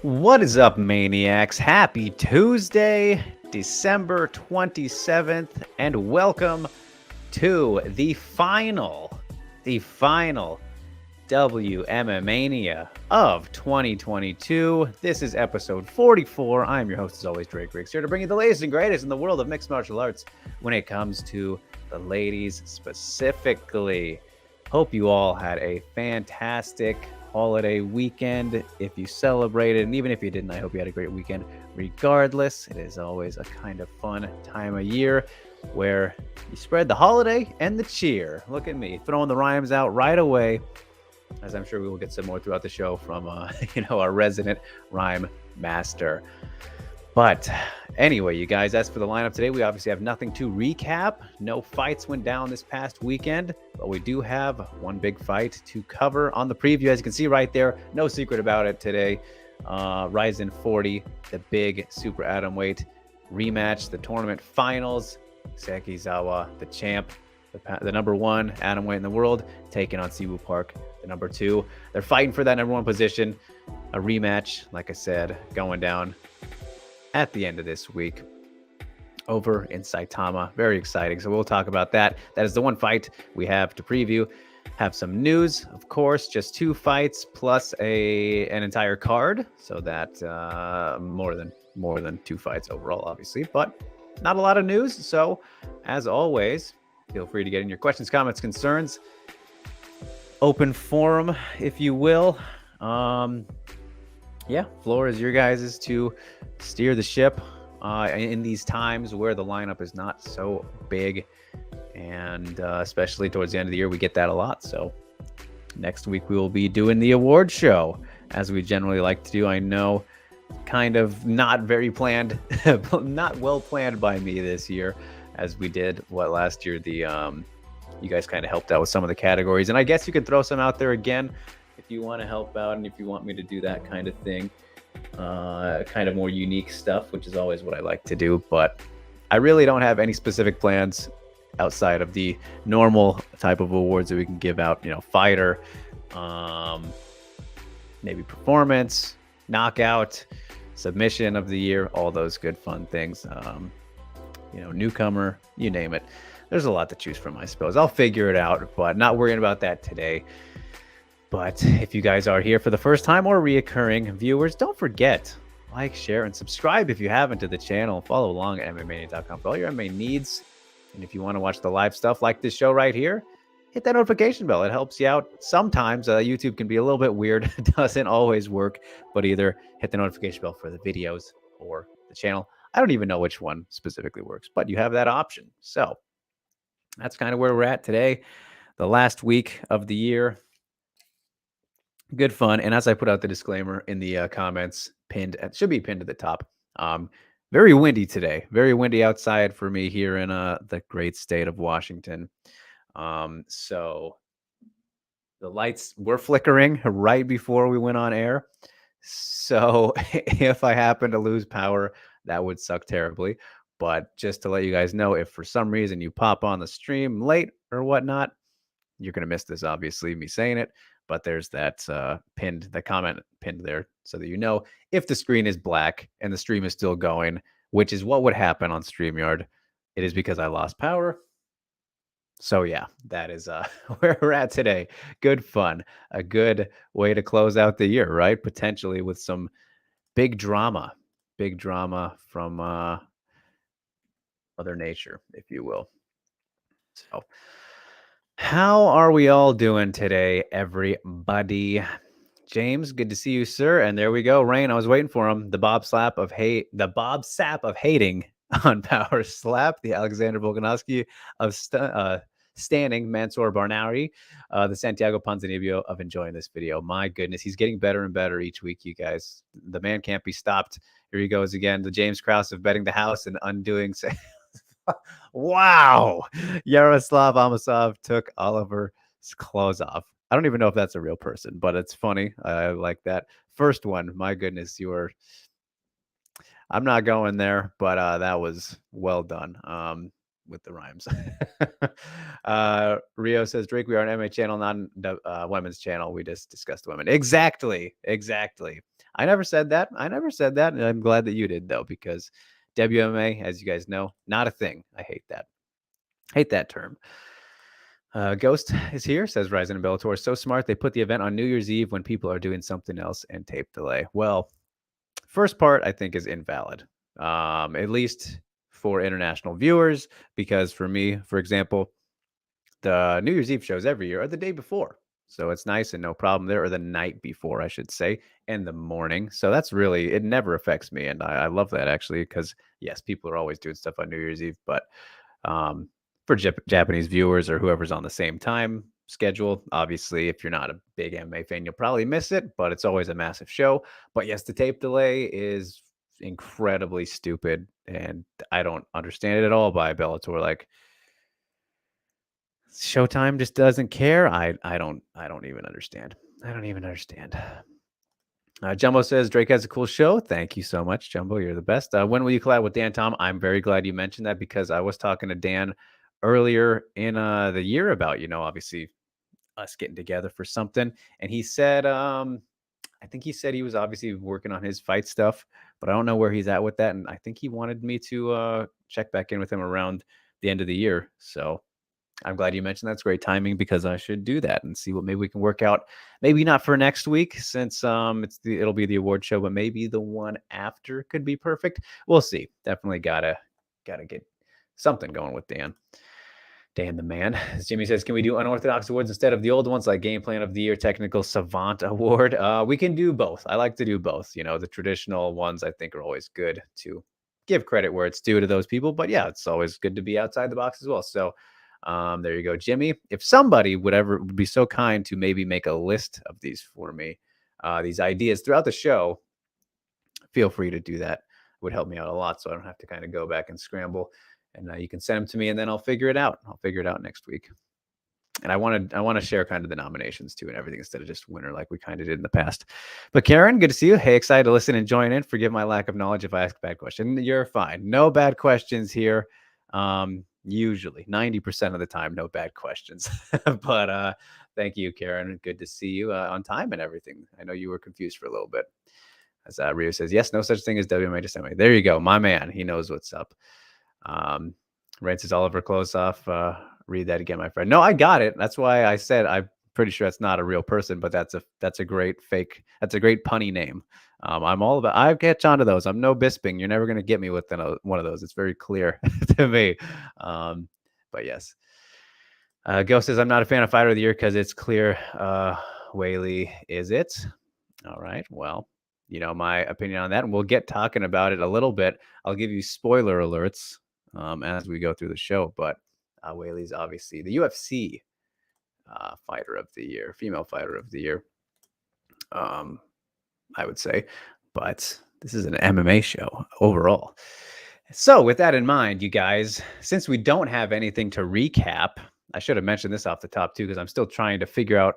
What is up, maniacs? Happy Tuesday, December 27th, and welcome to the final WMMAnia of 2022. This is episode 44. I'm your host, as always, Drake Riggs, here to bring you the latest and greatest in the world of mixed martial arts when it comes to the ladies specifically. Hope you all had a fantastic holiday weekend if you celebrated, and even if you didn't, I hope you had a great weekend. Regardless, it is always a kind of fun time of year where you spread the holiday and the cheer. Look at me throwing the rhymes out right away, as I'm sure we will get some more throughout the show from our resident rhyme master. But anyway, you guys, as for the lineup today, we obviously have nothing to recap. No fights went down this past weekend, but we do have one big fight to cover on the preview. As you can see right there, no secret about it today. Rizin 40, the big super atomweight rematch, the tournament finals. Seika Izawa, the champ, the number one atomweight in the world, taking on Siwoo Park, the number two. They're fighting for that number one position. A rematch, like I said, going down at the end of this week over in Saitama. Very exciting. So we'll talk about that. That is the one fight we have to preview. Have some news, of course, just two fights plus an entire card. So that more than two fights overall, obviously, but not a lot of news. So as always, feel free to get in your questions, comments, concerns. Open forum, if you will. Yeah, floor is your guys' to steer the ship in these times where the lineup is not so big, and especially towards the end of the year, we get that a lot. So next week we will be doing the award show, as we generally like to do. I know, kind of not very planned, not well planned by me this year, as we did last year. You guys kind of helped out with some of the categories, and I guess you could throw some out there again if you want to help out, and if you want me to do that kind of thing, kind of more unique stuff, which is always what I like to do. But I really don't have any specific plans outside of the normal type of awards that we can give out, fighter, maybe performance, knockout, submission of the year, all those good fun things. Newcomer, you name it. There's a lot to choose from, I suppose. I'll figure it out, but not worrying about that today. But if you guys are here for the first time or reoccurring viewers, don't forget, like, share, and subscribe if you haven't to the channel. Follow along at MMAnia.com for all your MMA needs. And if you want to watch the live stuff like this show right here, hit that notification bell. It helps you out. Sometimes YouTube can be a little bit weird. It doesn't always work, but either hit the notification bell for the videos or the channel. I don't even know which one specifically works, but you have that option. So that's kind of where we're at today. The last week of the year. Good fun. And as I put out the disclaimer in the comments, it should be pinned to the top. Very windy today. Very windy outside for me here in the great state of Washington. So the lights were flickering right before we went on air. So if I happen to lose power, that would suck terribly. But just to let you guys know, if for some reason you pop on the stream late or whatnot, you're going to miss this, obviously, me saying it. But there's that comment pinned there so that you know if the screen is black and the stream is still going, which is what would happen on StreamYard. It is because I lost power. So yeah, that is where we're at today. Good fun. A good way to close out the year, right? Potentially with some big drama from Mother Nature, if you will. So how are we all doing today, everybody? James, good to see you, sir. And there we go. Rain, I was waiting for him. The Bob Sap of hating on Power Slap. The Alexander Volkanovski of standing. Mansoor Barnawi. The Santiago Ponzinibbio of enjoying this video. My goodness, he's getting better and better each week, you guys. The man can't be stopped. Here he goes again. The James Krause of betting the house and undoing. Wow. Yaroslav Amosov took Oliver's clothes off. I don't even know if that's a real person, but it's funny. I like that. First one, my goodness, I'm not going there, but that was well done with the rhymes. Rio says, Drake, we are an MMA channel, not a women's channel. We just discussed women. Exactly. I never said that. I never said that. And I'm glad that you did, though, because WMA, as you guys know, not a thing. I hate that. Hate that term. Ghost is here, says Rizin and Bellator. So smart. They put the event on New Year's Eve when people are doing something else and tape delay. Well, first part I think is invalid, at least for international viewers, because for me, for example, the New Year's Eve shows every year are the day before. So it's nice and no problem there, or the night before, I should say, and the morning. So that's really, it never affects me. And I love that actually, because yes, people are always doing stuff on New Year's Eve, but um, for Japanese viewers or whoever's on the same time schedule, obviously, if you're not a big MMA fan, you'll probably miss it, but it's always a massive show. But yes, the tape delay is incredibly stupid, and I don't understand it at all by Bellator. Like, Showtime just doesn't care. I don't even understand. I don't even understand. Jumbo says Drake has a cool show. Thank you so much, Jumbo. You're the best. When will you collab with Dan Tom? I'm very glad you mentioned that, because I was talking to Dan earlier in the year about, obviously us getting together for something. And he said, I think he said he was obviously working on his fight stuff, but I don't know where he's at with that. And I think he wanted me to check back in with him around the end of the year. So I'm glad you mentioned that's great timing, because I should do that and see what maybe we can work out. Maybe not for next week, since it'll be the award show, but maybe the one after could be perfect. We'll see. Definitely gotta get something going with Dan. Dan the man. As Jimmy says, can we do unorthodox awards instead of the old ones, like Game Plan of the Year, Technical Savant Award? We can do both. I like to do both. The traditional ones I think are always good to give credit where it's due to those people. But yeah, it's always good to be outside the box as well. So there you go, Jimmy. If somebody would be so kind to maybe make a list of these for me, these ideas throughout the show, feel free to do that. It would help me out a lot, so I don't have to kind of go back and scramble. And you can send them to me, and then I'll figure it out. I'll figure it out next week. And I want to share kind of the nominations too and everything, instead of just winner like we kind of did in the past. But Karen, good to see you. Hey, excited to listen and join in. Forgive my lack of knowledge if I ask a bad question. You're fine. No bad questions here. Usually 90% of the time, no bad questions. But thank you, Karen. Good to see you on time and everything. I know you were confused for a little bit. As Rio says, yes, no such thing as WMA to semi. There you go, my man. He knows what's up. Rain says Oliver close off. Read that again, my friend. No, I got it. That's why I said I'm pretty sure that's not a real person, but that's a great fake. That's a great punny name. I catch on to those. I'm no Bisping. You're never going to get me with one of those. It's very clear to me. But yes. Ghost says, I'm not a fan of Fighter of the Year because it's clear. Whaley, is it? All right. Well, my opinion on that, and we'll get talking about it a little bit. I'll give you spoiler alerts as we go through the show, but Whaley's obviously the UFC Fighter of the Year, female Fighter of the Year. I would say, but this is an MMA show overall. So with that in mind, you guys, since we don't have anything to recap, I should have mentioned this off the top too, because I'm still trying to figure out,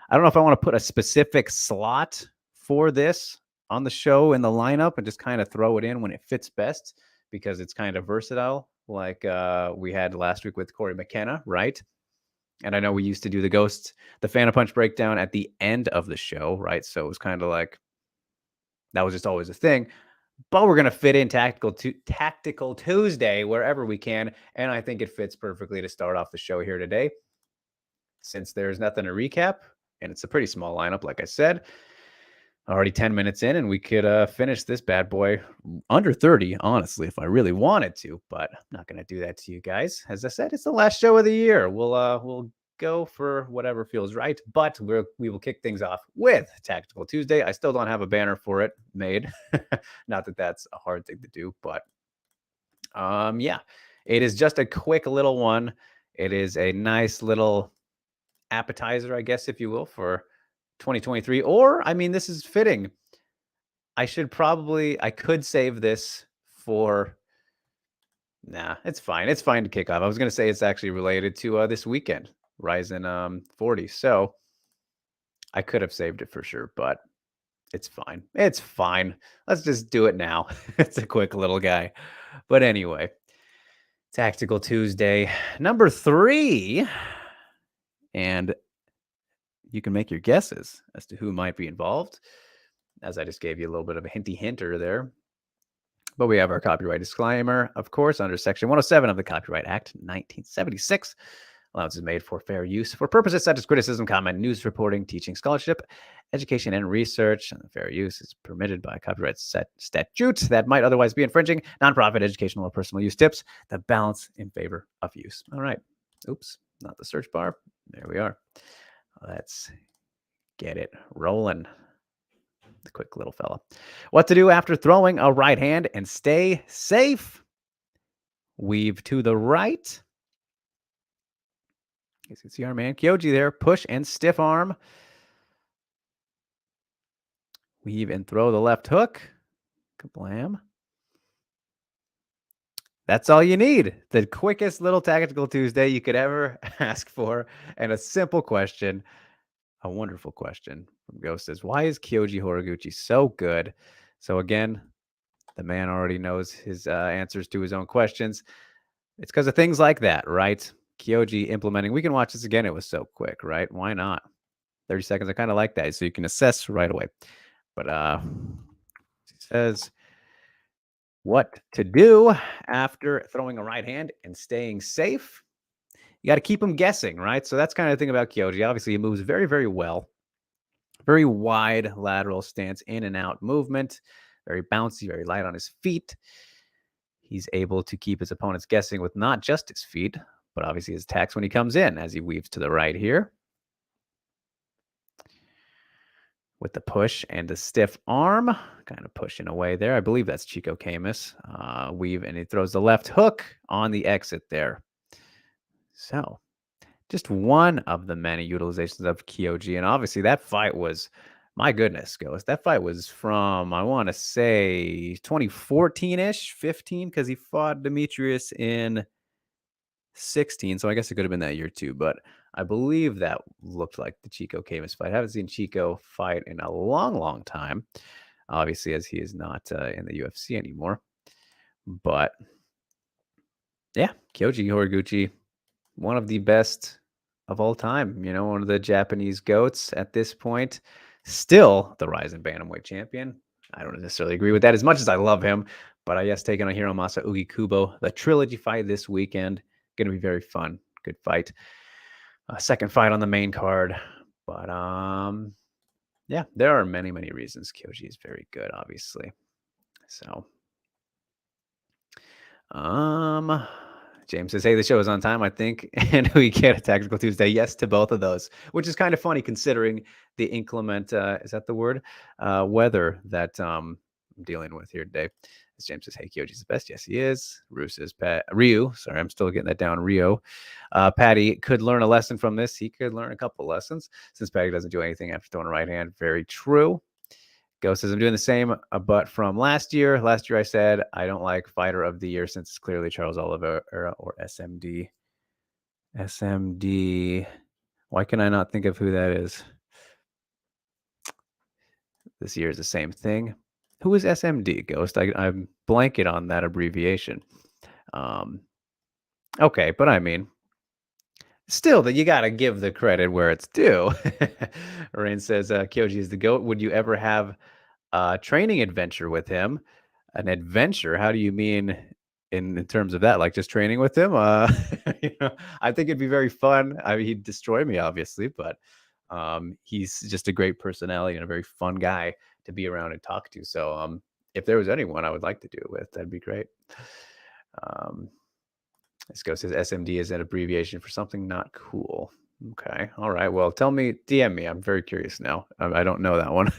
I don't know if I want to put a specific slot for this on the show in the lineup and just kind of throw it in when it fits best, because it's kind of versatile, like we had last week with Corey McKenna, right? And I know we used to do the Fan Punch breakdown at the end of the show, right? So it was kind of like, that was just always a thing. But we're going to fit in Tactical Tuesday wherever we can. And I think it fits perfectly to start off the show here today, since there's nothing to recap. And it's a pretty small lineup, like I said. Already 10 minutes in, and we could finish this bad boy under 30, honestly, if I really wanted to. But I'm not going to do that to you guys. As I said, it's the last show of the year. We'll go for whatever feels right, but we will kick things off with Tactical Tuesday. I still don't have a banner for it made. Not that that's a hard thing to do, but yeah, it is just a quick little one. It is a nice little appetizer, I guess, if you will, for 2023. Or, I mean, this is fitting. I could save this for, nah, it's fine. It's fine to kick off. I was going to say it's actually related to this weekend, Rizin 40. So I could have saved it for sure, but it's fine. It's fine. Let's just do it now. It's a quick little guy. But anyway, Tactical Tuesday, number 3. And you can make your guesses as to who might be involved. as I just gave you a little bit of a hinter there. But we have our copyright disclaimer, of course, under Section 107 of the Copyright Act, 1976. Allowance is made for fair use for purposes such as criticism, comment, news reporting, teaching, scholarship, education, and research. And fair use is permitted by copyright statutes that might otherwise be infringing nonprofit, educational, or personal use tips that balance in favor of use. All right. Oops, not the search bar. There we are. Let's get it rolling. The quick little fella. What to do after throwing a right hand and stay safe? Weave to the right. You can see our man Kyoji there. Push and stiff arm. Weave and throw the left hook. Kablam. That's all you need. The quickest little Tactical Tuesday you could ever ask for. And a simple question. A wonderful question from Ghost says, why is Kyoji Horiguchi so good? So again, the man already knows his answers to his own questions. It's because of things like that, right? Kyoji implementing. We can watch this again. It was so quick, right? Why not? 30 seconds. I kind of like that. So you can assess right away. But he says, what to do after throwing a right hand and staying safe? You got to keep him guessing, right? So that's kind of the thing about Kyoji. Obviously, he moves very, very well. Very wide lateral stance, in and out movement. Very bouncy, very light on his feet. He's able to keep his opponents guessing with not just his feet, but obviously his attacks when he comes in, as he weaves to the right here. With the push and the stiff arm, kind of pushing away there. I believe that's Chico Camus. Weave, and he throws the left hook on the exit there. So, just one of the many utilizations of Kyoji. And obviously that fight was, my goodness, Ghost. That fight was from, I want to say, 2014-ish, 15, because he fought Demetrius in 16. So I guess it could have been that year too. But I believe that looked like the Chico Camus fight. I haven't seen Chico fight in a long, long time. Obviously, as he is not in the UFC anymore. But yeah, Kyoji Horiguchi, one of the best of all time, you know, one of the Japanese goats at this point, still the Rizin bantamweight champion. I don't necessarily agree with that as much as I love him, but I guess taking on Hiromasa Ugi Kubo, the trilogy fight this weekend, going to be very fun. Good fight. Second fight on the main card, but yeah, there are many, many reasons Kyoji is very good, obviously. So, James says, hey, the show is on time, I think, and we get a Tactical Tuesday. Yes to both of those, which is kind of funny considering the inclement, is that the word? Weather that I'm dealing with here today. As James says, hey, Kyoji's the best. Yes, he is. Ryu says, Ryu, sorry, I'm still getting that down, Rio. Patty could learn a lesson from this. He could learn a couple lessons since Patty doesn't do anything after throwing a right hand. Very true. Ghost says, I'm doing the same, but from last year. Last year I said, I don't like Fighter of the Year since it's clearly Charles Oliveira or SMD. SMD. Why can I not think of who that is? This year is the same thing. Who is SMD, Ghost? I'm blanket on that abbreviation. Okay, but I mean, still, that you got to give the credit where it's due. Rain says, Kyoji is the GOAT. Would you ever have a training adventure with him? An adventure? How do you mean in terms of that? Like just training with him? You know, I think it'd be very fun. I mean, he'd destroy me, obviously, but he's just a great personality and a very fun guy to be around and talk to. So if there was anyone I would like to do it with, that'd be great. This guy says SMD is an abbreviation for something not cool. Okay. All right. Well, tell me, DM me. I'm very curious now. I don't know that one.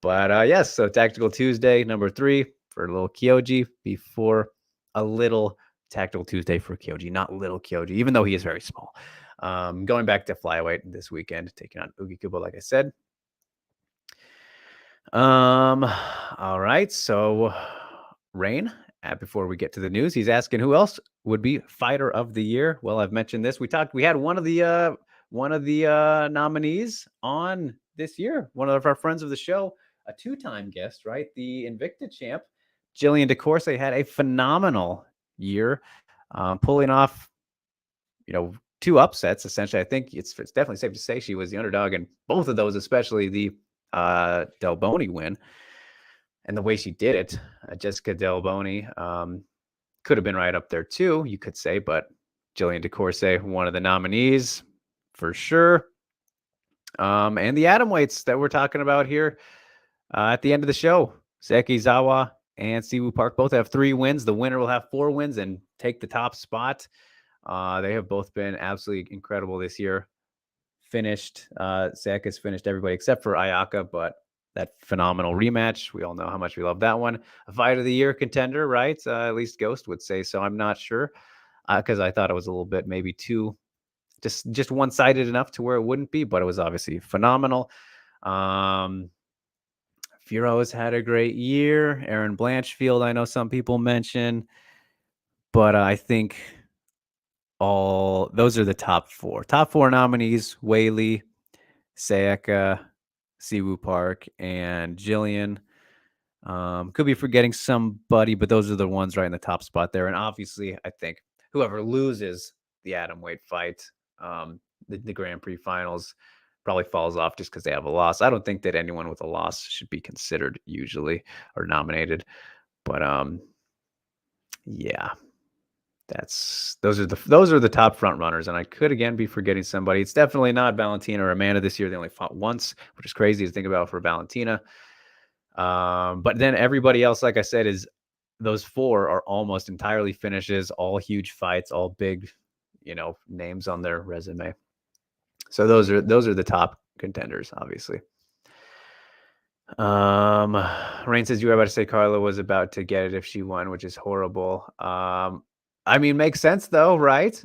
But yes, so Tactical Tuesday, number 3 for little Kyoji before a little Tactical Tuesday for Kyoji, not little Kyoji, even though he is very small. Going back to flyweight this weekend, taking on Ugi Kubo, like I said. All right. So Rain, before we get to the news, he's asking who else would be Fighter of the Year. Well, I've mentioned this. We had one of the nominees on this year. One of our friends of the show, a 2-time guest, right? The Invicta champ, Jillian DeCourse, had a phenomenal year, pulling off, 2 upsets. Essentially, I think it's definitely safe to say she was the underdog in both of those, especially the Del win. And the way she did it, Jessica Del could have been right up there too, you could say, but Jillian DeCourse, one of the nominees for sure. And the Atomweights that we're talking about here at the end of the show, Seika Izawa and Siwoo Park both have 3 wins. The winner will have 4 wins and take the top spot. They have both been absolutely incredible this year. Seika's finished everybody except for Ayaka, but that phenomenal rematch. We all know how much we love that one. A fight of the year contender, right? At least Ghost would say so. I'm not sure because I thought it was a little bit maybe too just one-sided enough to where it wouldn't be, but it was obviously phenomenal. Furo has had a great year. Aaron Blanchfield, I know some people mention, but I think those are the top 4. Top 4 nominees: Whaley, Seika, Siwoo Park, and Jillian. Could be forgetting somebody, but those are the ones right in the top spot there. And obviously, I think whoever loses the Atomweight fight, the Grand Prix finals, probably falls off just because they have a loss. I don't think that anyone with a loss should be considered usually or nominated. But yeah, those are the top front runners. And I could again be forgetting somebody. It's definitely not Valentina or Amanda this year. They only fought once, which is crazy to think about for Valentina. But then everybody else, like I said, is those 4 are almost entirely finishes, all huge fights, all big, names on their resume. So those are the top contenders, obviously. Rain says you were about to say Carla was about to get it if she won, which is horrible. I mean, makes sense though, right?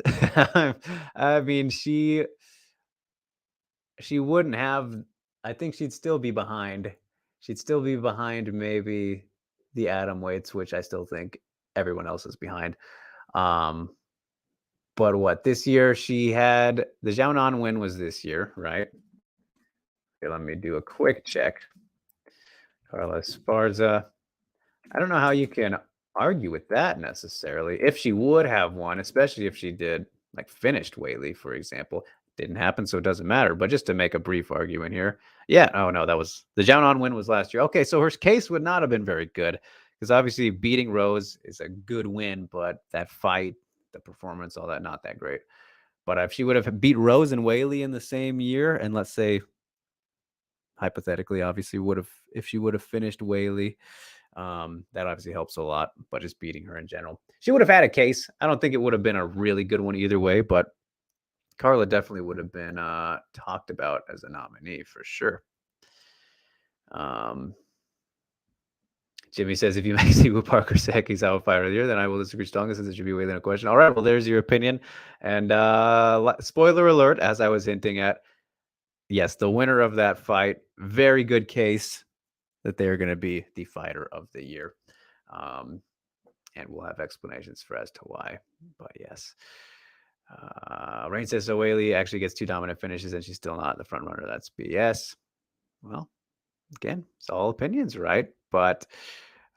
I mean, she wouldn't have. I think she'd still be behind. She'd still be behind maybe the Atomweights, which I still think everyone else is behind. But what this year she had the Xiaonan win was this year, right? Okay, let me do a quick check. Carla Esparza. I don't know how you can argue with that necessarily. If she would have won, especially if she did like finished Whaley, for example, didn't happen, so it doesn't matter. But just to make a brief argument here, yeah, oh no, that was the Xiaonan win was last year. Okay, so her case would not have been very good because obviously beating Rose is a good win, but that fight, the performance, all that, not that great. But if she would have beat Rose and Whaley in the same year, and let's say hypothetically, obviously if she would have finished Whaley, that obviously helps a lot. But just beating her in general, she would have had a case. I don't think it would have been a really good one either way, but Carla definitely would have been talked about as a nominee for sure. Jimmy says, if you make Siwoo Parker Seika Izawa fighter of the year, then I will disagree strongly since it should be Whaley in a question. All right, well, there's your opinion. And spoiler alert, as I was hinting at, yes, the winner of that fight, very good case that they are going to be the fighter of the year. And we'll have explanations for as to why. But yes. Rain says, so Whaley actually gets 2 dominant finishes and she's still not the front runner. That's BS. Well, again, it's all opinions, right? But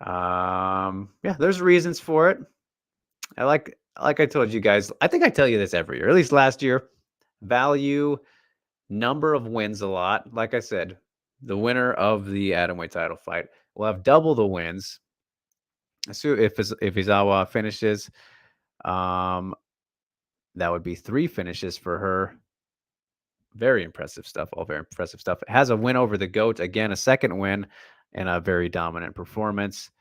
yeah, there's reasons for it. Like I told you guys, I think I tell you this every year, at least last year, value number of wins a lot. Like I said, the winner of the Atomweight title fight will have double the wins. So if Izawa finishes, that would be 3 finishes for her. Very impressive stuff. All very impressive stuff. It has a win over the GOAT. Again, a second win and a very dominant performance.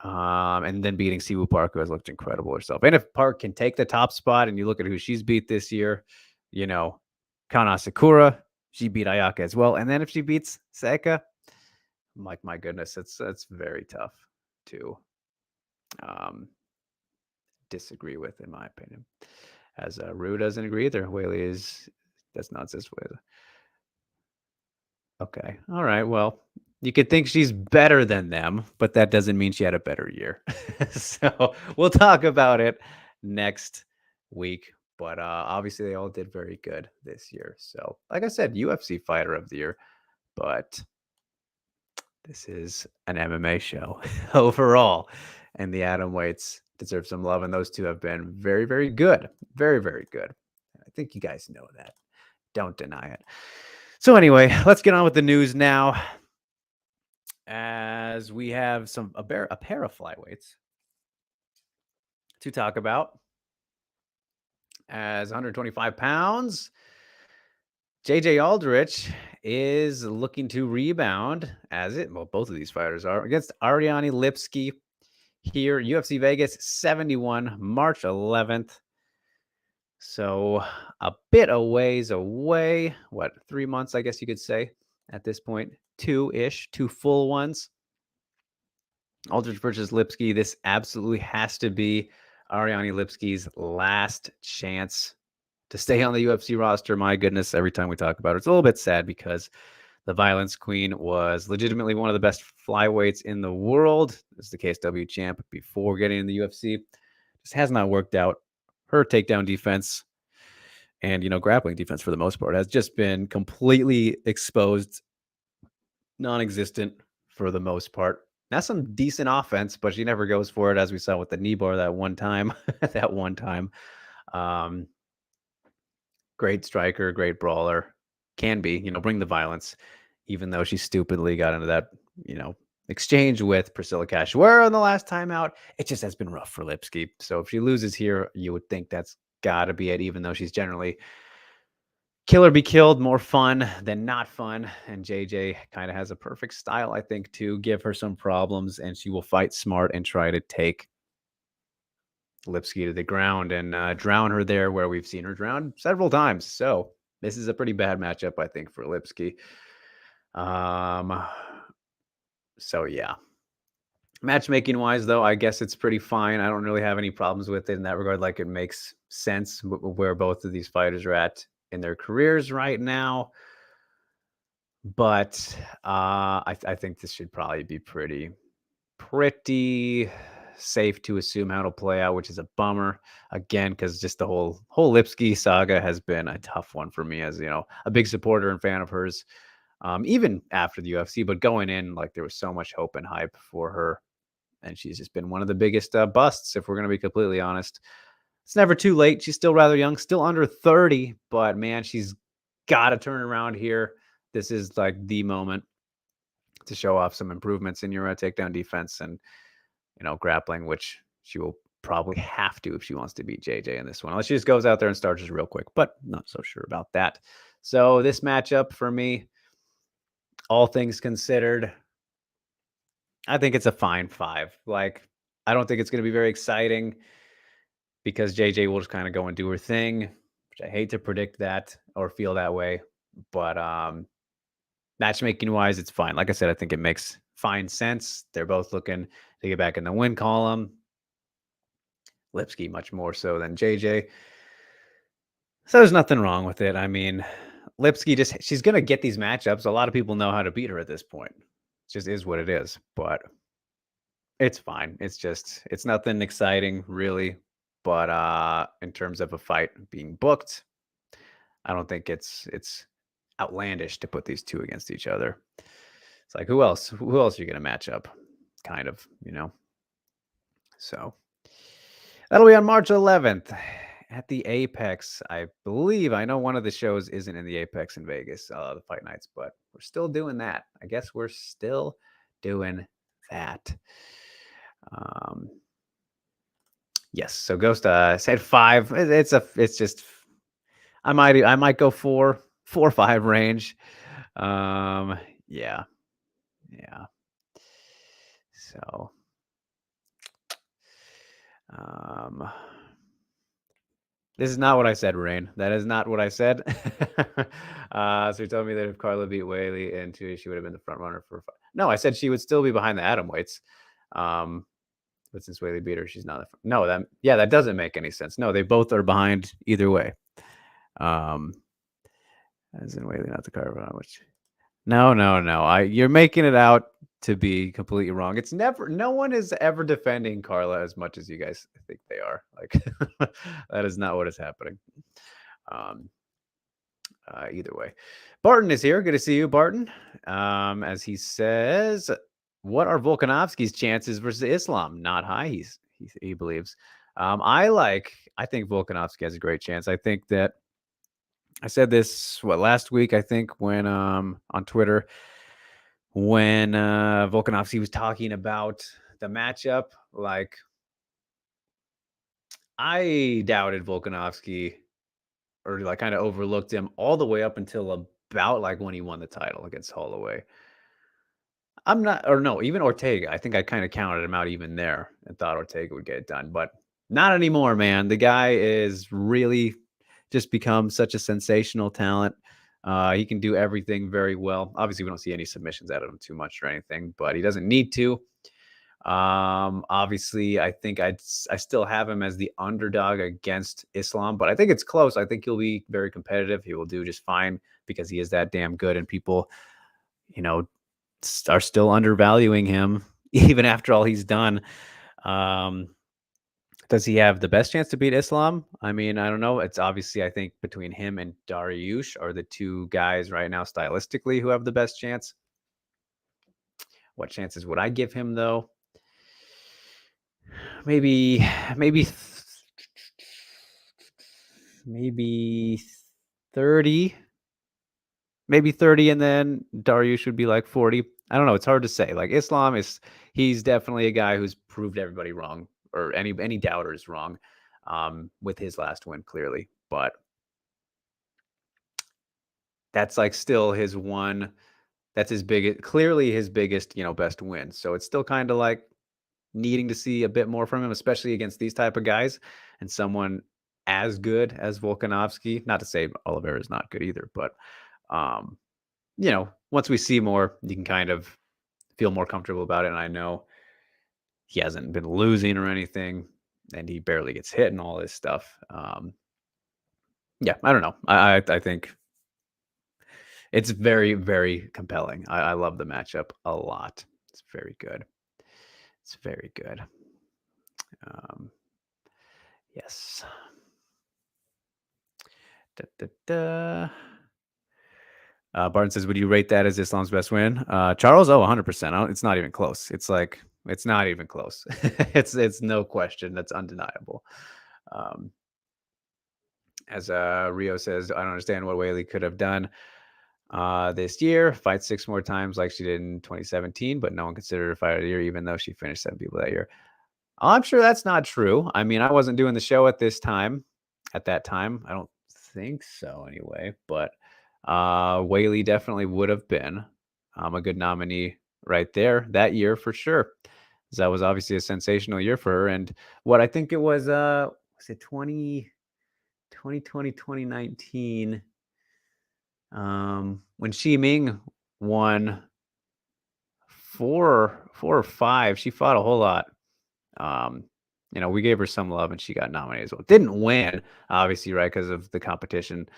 And then beating Siwoo Park, who has looked incredible herself. And if Park can take the top spot and you look at who she's beat this year, Kana Sakura, she beat Ayaka as well. And then if she beats Seika, I'm like, my goodness, it's very tough to disagree with, in my opinion. As Rue doesn't agree either. Whaley that's nonsense. Okay. All right. Well, you could think she's better than them, but that doesn't mean she had a better year. So we'll talk about it next week. But obviously, they all did very good this year. So, like I said, UFC Fighter of the Year. But this is an MMA show overall. And the Atomweights deserve some love. And those two have been very, very good. Very, very good. I think you guys know that. Don't deny it. So anyway, let's get on with the news now, as we have a pair of flyweights to talk about. As 125 pounds, JJ Aldrich is looking to rebound, both of these fighters are, against Ariane Lipski here, UFC Vegas 71, March 11th. So a bit a ways away. 3 months, I guess you could say, at this point. Two full ones. Aldrich versus Lipski. This absolutely has to be Ariane Lipski's last chance to stay on the UFC roster. My goodness, every time we talk about it, it's a little bit sad because the Violence Queen was legitimately one of the best flyweights in the world. This is the KSW champ before getting in the UFC. Just has not worked out. Her takedown defense and, grappling defense for the most part has just been completely exposed, non-existent for the most part. Now some decent offense, but she never goes for it, as we saw with the knee bar that one time. Great striker, great brawler. Can be, bring the violence, even though she stupidly got into that, exchange with Priscilla Cachoeira in the last time out. It just has been rough for Lipski. So if she loses here, you would think that's got to be it, even though she's generally kill or be killed, more fun than not fun. And JJ kind of has a perfect style, I think, to give her some problems, and she will fight smart and try to take Lipski to the ground and drown her there, where we've seen her drown several times. So this is a pretty bad matchup, I think, for Lipski. So yeah. Matchmaking wise, though, I guess it's pretty fine. I don't really have any problems with it in that regard. Like, it makes sense where both of these fighters are at in their careers right now. But I think this should probably be pretty safe to assume how it'll play out, which is a bummer, again, because just the whole Lipski saga has been a tough one for me, as a big supporter and fan of hers, even after the UFC. But going in, like, there was so much hope and hype for her, and she's just been one of the biggest busts, if we're going to be completely honest. It's never too late. She's still rather young, still under 30, but man, she's got to turn around here. This is like the moment to show off some improvements in your takedown defense and, grappling, which she will probably have to if she wants to beat JJ in this one, unless she just goes out there and starts just real quick, but not so sure about that. So this matchup for me, all things considered, I think it's a fine 5. Like, I don't think it's going to be very exciting because JJ will just kind of go and do her thing, which I hate to predict that or feel that way. But matchmaking wise, it's fine. Like I said, I think it makes fine sense. They're both looking to get back in the win column. Lipski much more so than JJ. So there's nothing wrong with it. I mean, Lipski she's going to get these matchups. A lot of people know how to beat her at this point. It just is what it is. But it's fine. It's nothing exciting, really. But in terms of a fight being booked, I don't think it's outlandish to put these two against each other. It's like, who else are you going to match up? Kind of, So that'll be on March 11th at the Apex. I believe, I know one of the shows isn't in the Apex in Vegas, the fight nights, but we're still doing that. I guess we're still doing that. Yes. So Ghost said 5. It's just, I might go 4 or 5 range. Yeah. So, this is not what I said, Rain. That is not what I said. So you're telling me that if Carla beat Whaley and Tui, she would have been the front runner for. No, I said she would still be behind the Atomweights. But since Whaley beat her, she's not. No, that doesn't make any sense. No, they both are behind either way. As in Whaley, not the Carla, which. No. You're making it out to be completely wrong. It's never. No one is ever defending Carla as much as you guys think they are. Like, that is not what is happening. Either way, Barton is here. Good to see you, Barton. As he says, what are Volkanovski's chances versus Islam? Not high. He believes. I think Volkanovski has a great chance. I think that I said this last week, I think, when on Twitter, when Volkanovski was talking about the matchup. Like, I doubted Volkanovski, or like kind of overlooked him all the way up until about like when he won the title against Holloway. I'm not, or no, even Ortega. I think I kind of counted him out even there and thought Ortega would get it done, but not anymore, man. The guy is really just become such a sensational talent. He can do everything very well. Obviously, we don't see any submissions out of him too much or anything, but he doesn't need to. Obviously, I think I still have him as the underdog against Islam, but I think it's close. I think he'll be very competitive. He will do just fine because he is that damn good, and people, you know, are still undervaluing him even after all he's done. Does he have the best chance to beat Islam? I mean, I don't know. It's obviously, I think, between him and Dariush are the two guys right now stylistically who have the best chance. What chances would I give him, though? Maybe, maybe 30. Maybe 30, and then Dariush would be like 40. I don't know. It's hard to say. Like, Islam he's definitely a guy who's proved everybody wrong, or any doubters wrong, with his last win, clearly. But that's like still his one. That's clearly his biggest, best win. So it's still kind of like needing to see a bit more from him, especially against these type of guys and someone as good as Volkanovski. Not to say Oliveira is not good either, but once we see more, you can kind of feel more comfortable about it. And I know he hasn't been losing or anything, and he barely gets hit and all this stuff. Yeah, I don't know. I think it's very, very compelling. I love the matchup a lot. It's very good. It's very good. Yes. Barton says, would you rate that as Islam's best win? Charles, 100%. It's not even close. It's not even close. It's no question. That's undeniable. As Rio says, I don't understand what Weili could have done this year. Fight 6 more times like she did in 2017, but no one considered her fighter of the year, even though she finished 7 people that year. I'm sure that's not true. I mean, I wasn't doing the show at that time. I don't think so anyway, but Weili definitely would have been a good nominee right there that year for sure. That was obviously a sensational year for her. And what I think it was it 2020, 2019, when Xi Ming won 4 or 5, she fought a whole lot. We gave her some love and she got nominated as well. Didn't win, obviously, right, because of the competition,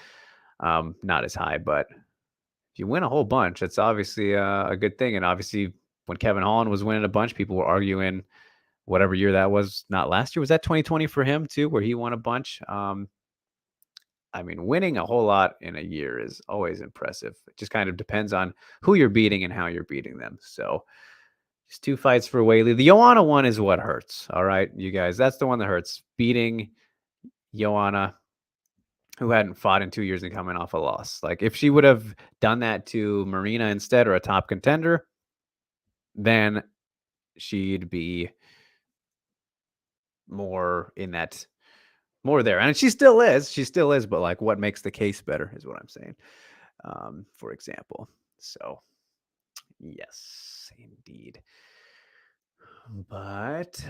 not as high. But if you win a whole bunch, it's obviously a good thing. And obviously, when Kevin Holland was winning a bunch, people were arguing whatever year that was. Not last year. Was that 2020 for him too, where he won a bunch? I mean, winning a whole lot in a year is always impressive. It just kind of depends on who you're beating and how you're beating them. So just 2 fights for Weili. The Joanna one is what hurts. All right, you guys. That's the one that hurts. Beating Joanna, who hadn't fought in 2 years and coming off a loss. Like, if she would have done that to Marina instead, or a top contender, then she'd be more there. And she still is. But like, what makes the case better is what I'm saying. For example. So yes, indeed. But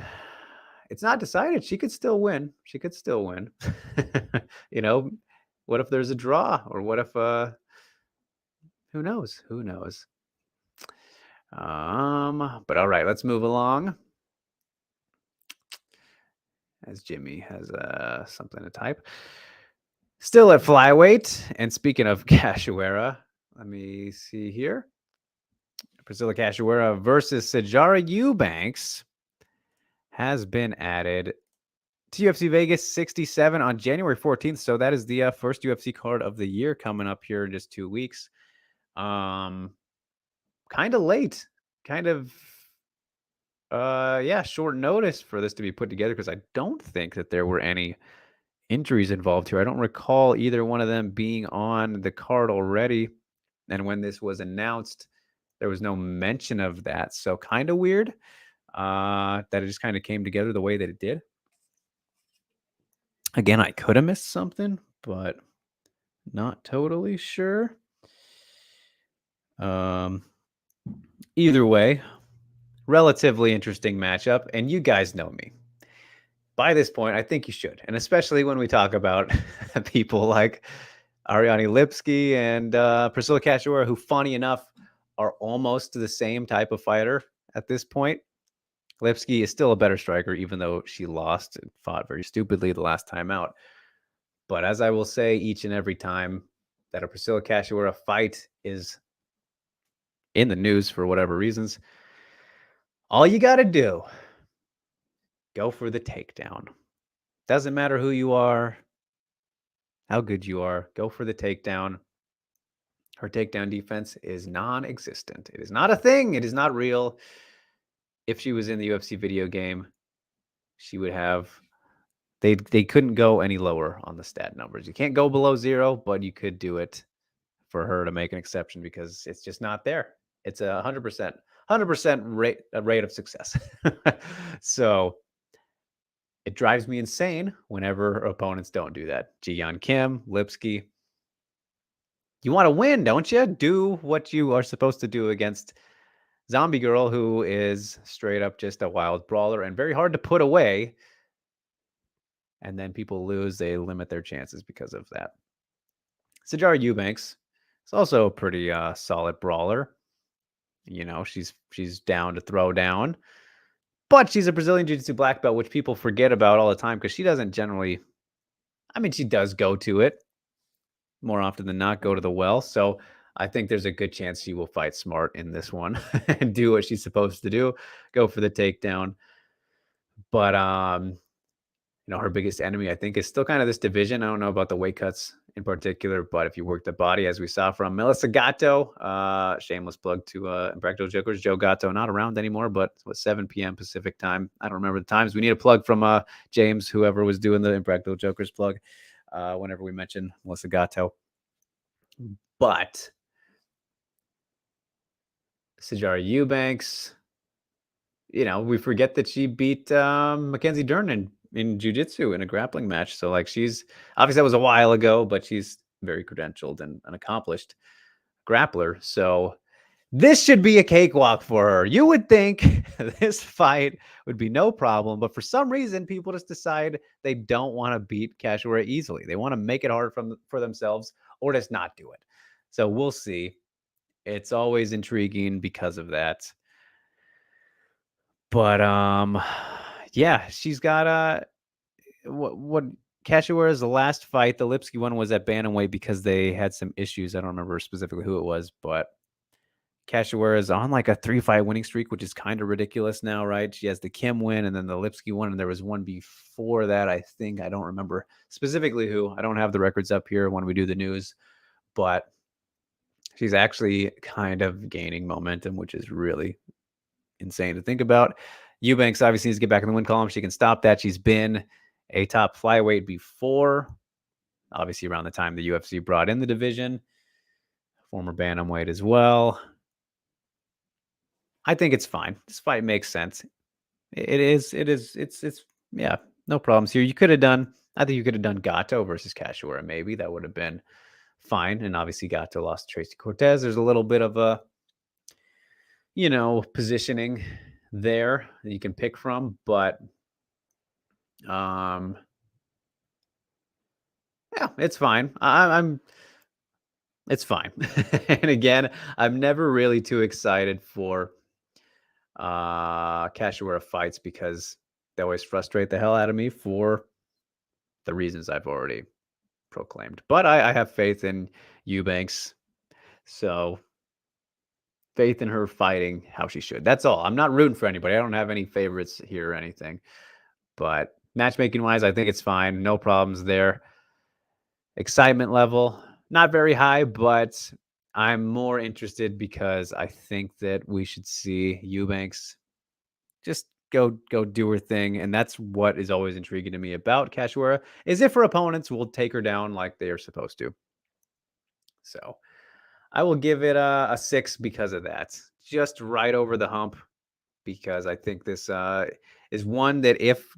it's not decided. She could still win. What if there's a draw? Or what if who knows? But all right, let's move along. As Jimmy has something to type. Still at flyweight. And speaking of Cachoeira, let me see here. Priscilla Cachoeira versus Sijara Eubanks has been added to UFC Vegas 67 on January 14th. So that is the first UFC card of the year coming up here in just 2 weeks. Kind of late. Short notice for this to be put together, because I don't think that there were any injuries involved here. I don't recall either one of them being on the card already. And when this was announced, there was no mention of that. So kind of weird that it just kind of came together the way that it did. Again, I could have missed something, but not totally sure. Either way, relatively interesting matchup. And you guys know me. By this point, I think you should. And especially when we talk about people like Ariane Lipski and Priscilla Cachoeira, who, funny enough, are almost the same type of fighter at this point. Lipski is still a better striker, even though she lost and fought very stupidly the last time out. But as I will say each and every time that a Priscilla Cachoeira fight is in the news for whatever reasons, all you got to do, go for the takedown. Doesn't matter who you are, how good you are, go for the takedown. Her takedown defense is non-existent. It is not a thing. It is not real. If she was in the UFC video game, she would have... They couldn't go any lower on the stat numbers. You can't go below 0, but you could do it for her to make an exception because it's just not there. It's a 100% rate of success. So it drives me insane whenever opponents don't do that. Ji-Yeon Kim, Lipski. You want to win, don't you? Do what you are supposed to do against Zombie Girl, who is straight up just a wild brawler and very hard to put away. And then people lose. They limit their chances because of that. Sijara Eubanks is also a pretty solid brawler. You know, she's down to throw down. But she's a Brazilian Jiu-Jitsu black belt, which people forget about all the time because she doesn't generally... I mean, she does go to it more often than not, go to the well. So I think there's a good chance she will fight smart in this one and do what she's supposed to do, go for the takedown. But you know, her biggest enemy, I think, is still kind of this division. I don't know about the weight cuts in particular, but if you work the body, as we saw from Melissa Gatto, shameless plug to Impractical Jokers, Joe Gatto, not around anymore, but what, 7 p.m. Pacific time. I don't remember the times. We need a plug from James, whoever was doing the Impractical Jokers plug, whenever we mention Melissa Gatto. But Sijara Eubanks, you know, we forget that she beat Mackenzie Dern in jiu-jitsu in a grappling match. So like, she's obviously, that was a while ago, but she's very credentialed and an accomplished grappler. So this should be a cakewalk for her. You would think this fight would be no problem, but for some reason, people just decide they don't want to beat Cachoeira easily. They want to make it hard for themselves or just not do it. So we'll see. It's always intriguing because of that. But yeah, she's got what Cachoeira's the last fight. The Lipski one was at bantamweight because they had some issues. I don't remember specifically who it was, but Cachoeira is on like a 3-fight winning streak, which is kind of ridiculous now, right? She has the Kim win and then the Lipski one, and there was one before that, I think. I don't remember specifically who. I don't have the records up here when we do the news, but she's actually kind of gaining momentum, which is really insane to think about. Eubanks obviously needs to get back in the win column. She can stop that. She's been a top flyweight before, obviously around the time the UFC brought in the division. Former bantamweight as well. I think it's fine. This fight makes sense. It's yeah, no problems here. You could have done, I think you could have done Gatto versus Cachoeira. Maybe that would have been fine. And obviously Gatto lost to Tracy Cortez. There's a little bit of a, you know, positioning there that you can pick from, but yeah, it's fine. It's fine. And again, I'm never really too excited for Cachoeira fights because they always frustrate the hell out of me for the reasons I've already proclaimed. But I have faith in Eubanks, so faith in her fighting how she should. That's all. I'm not rooting for anybody. I don't have any favorites here or anything. But matchmaking wise, I think it's fine. No problems there. Excitement level, not very high, but I'm more interested because I think that we should see Eubanks just go do her thing. And that's what is always intriguing to me about Cachoeira, is if her opponents will take her down like they are supposed to. So I will give it a 6 because of that. Just right over the hump, because I think this is one that if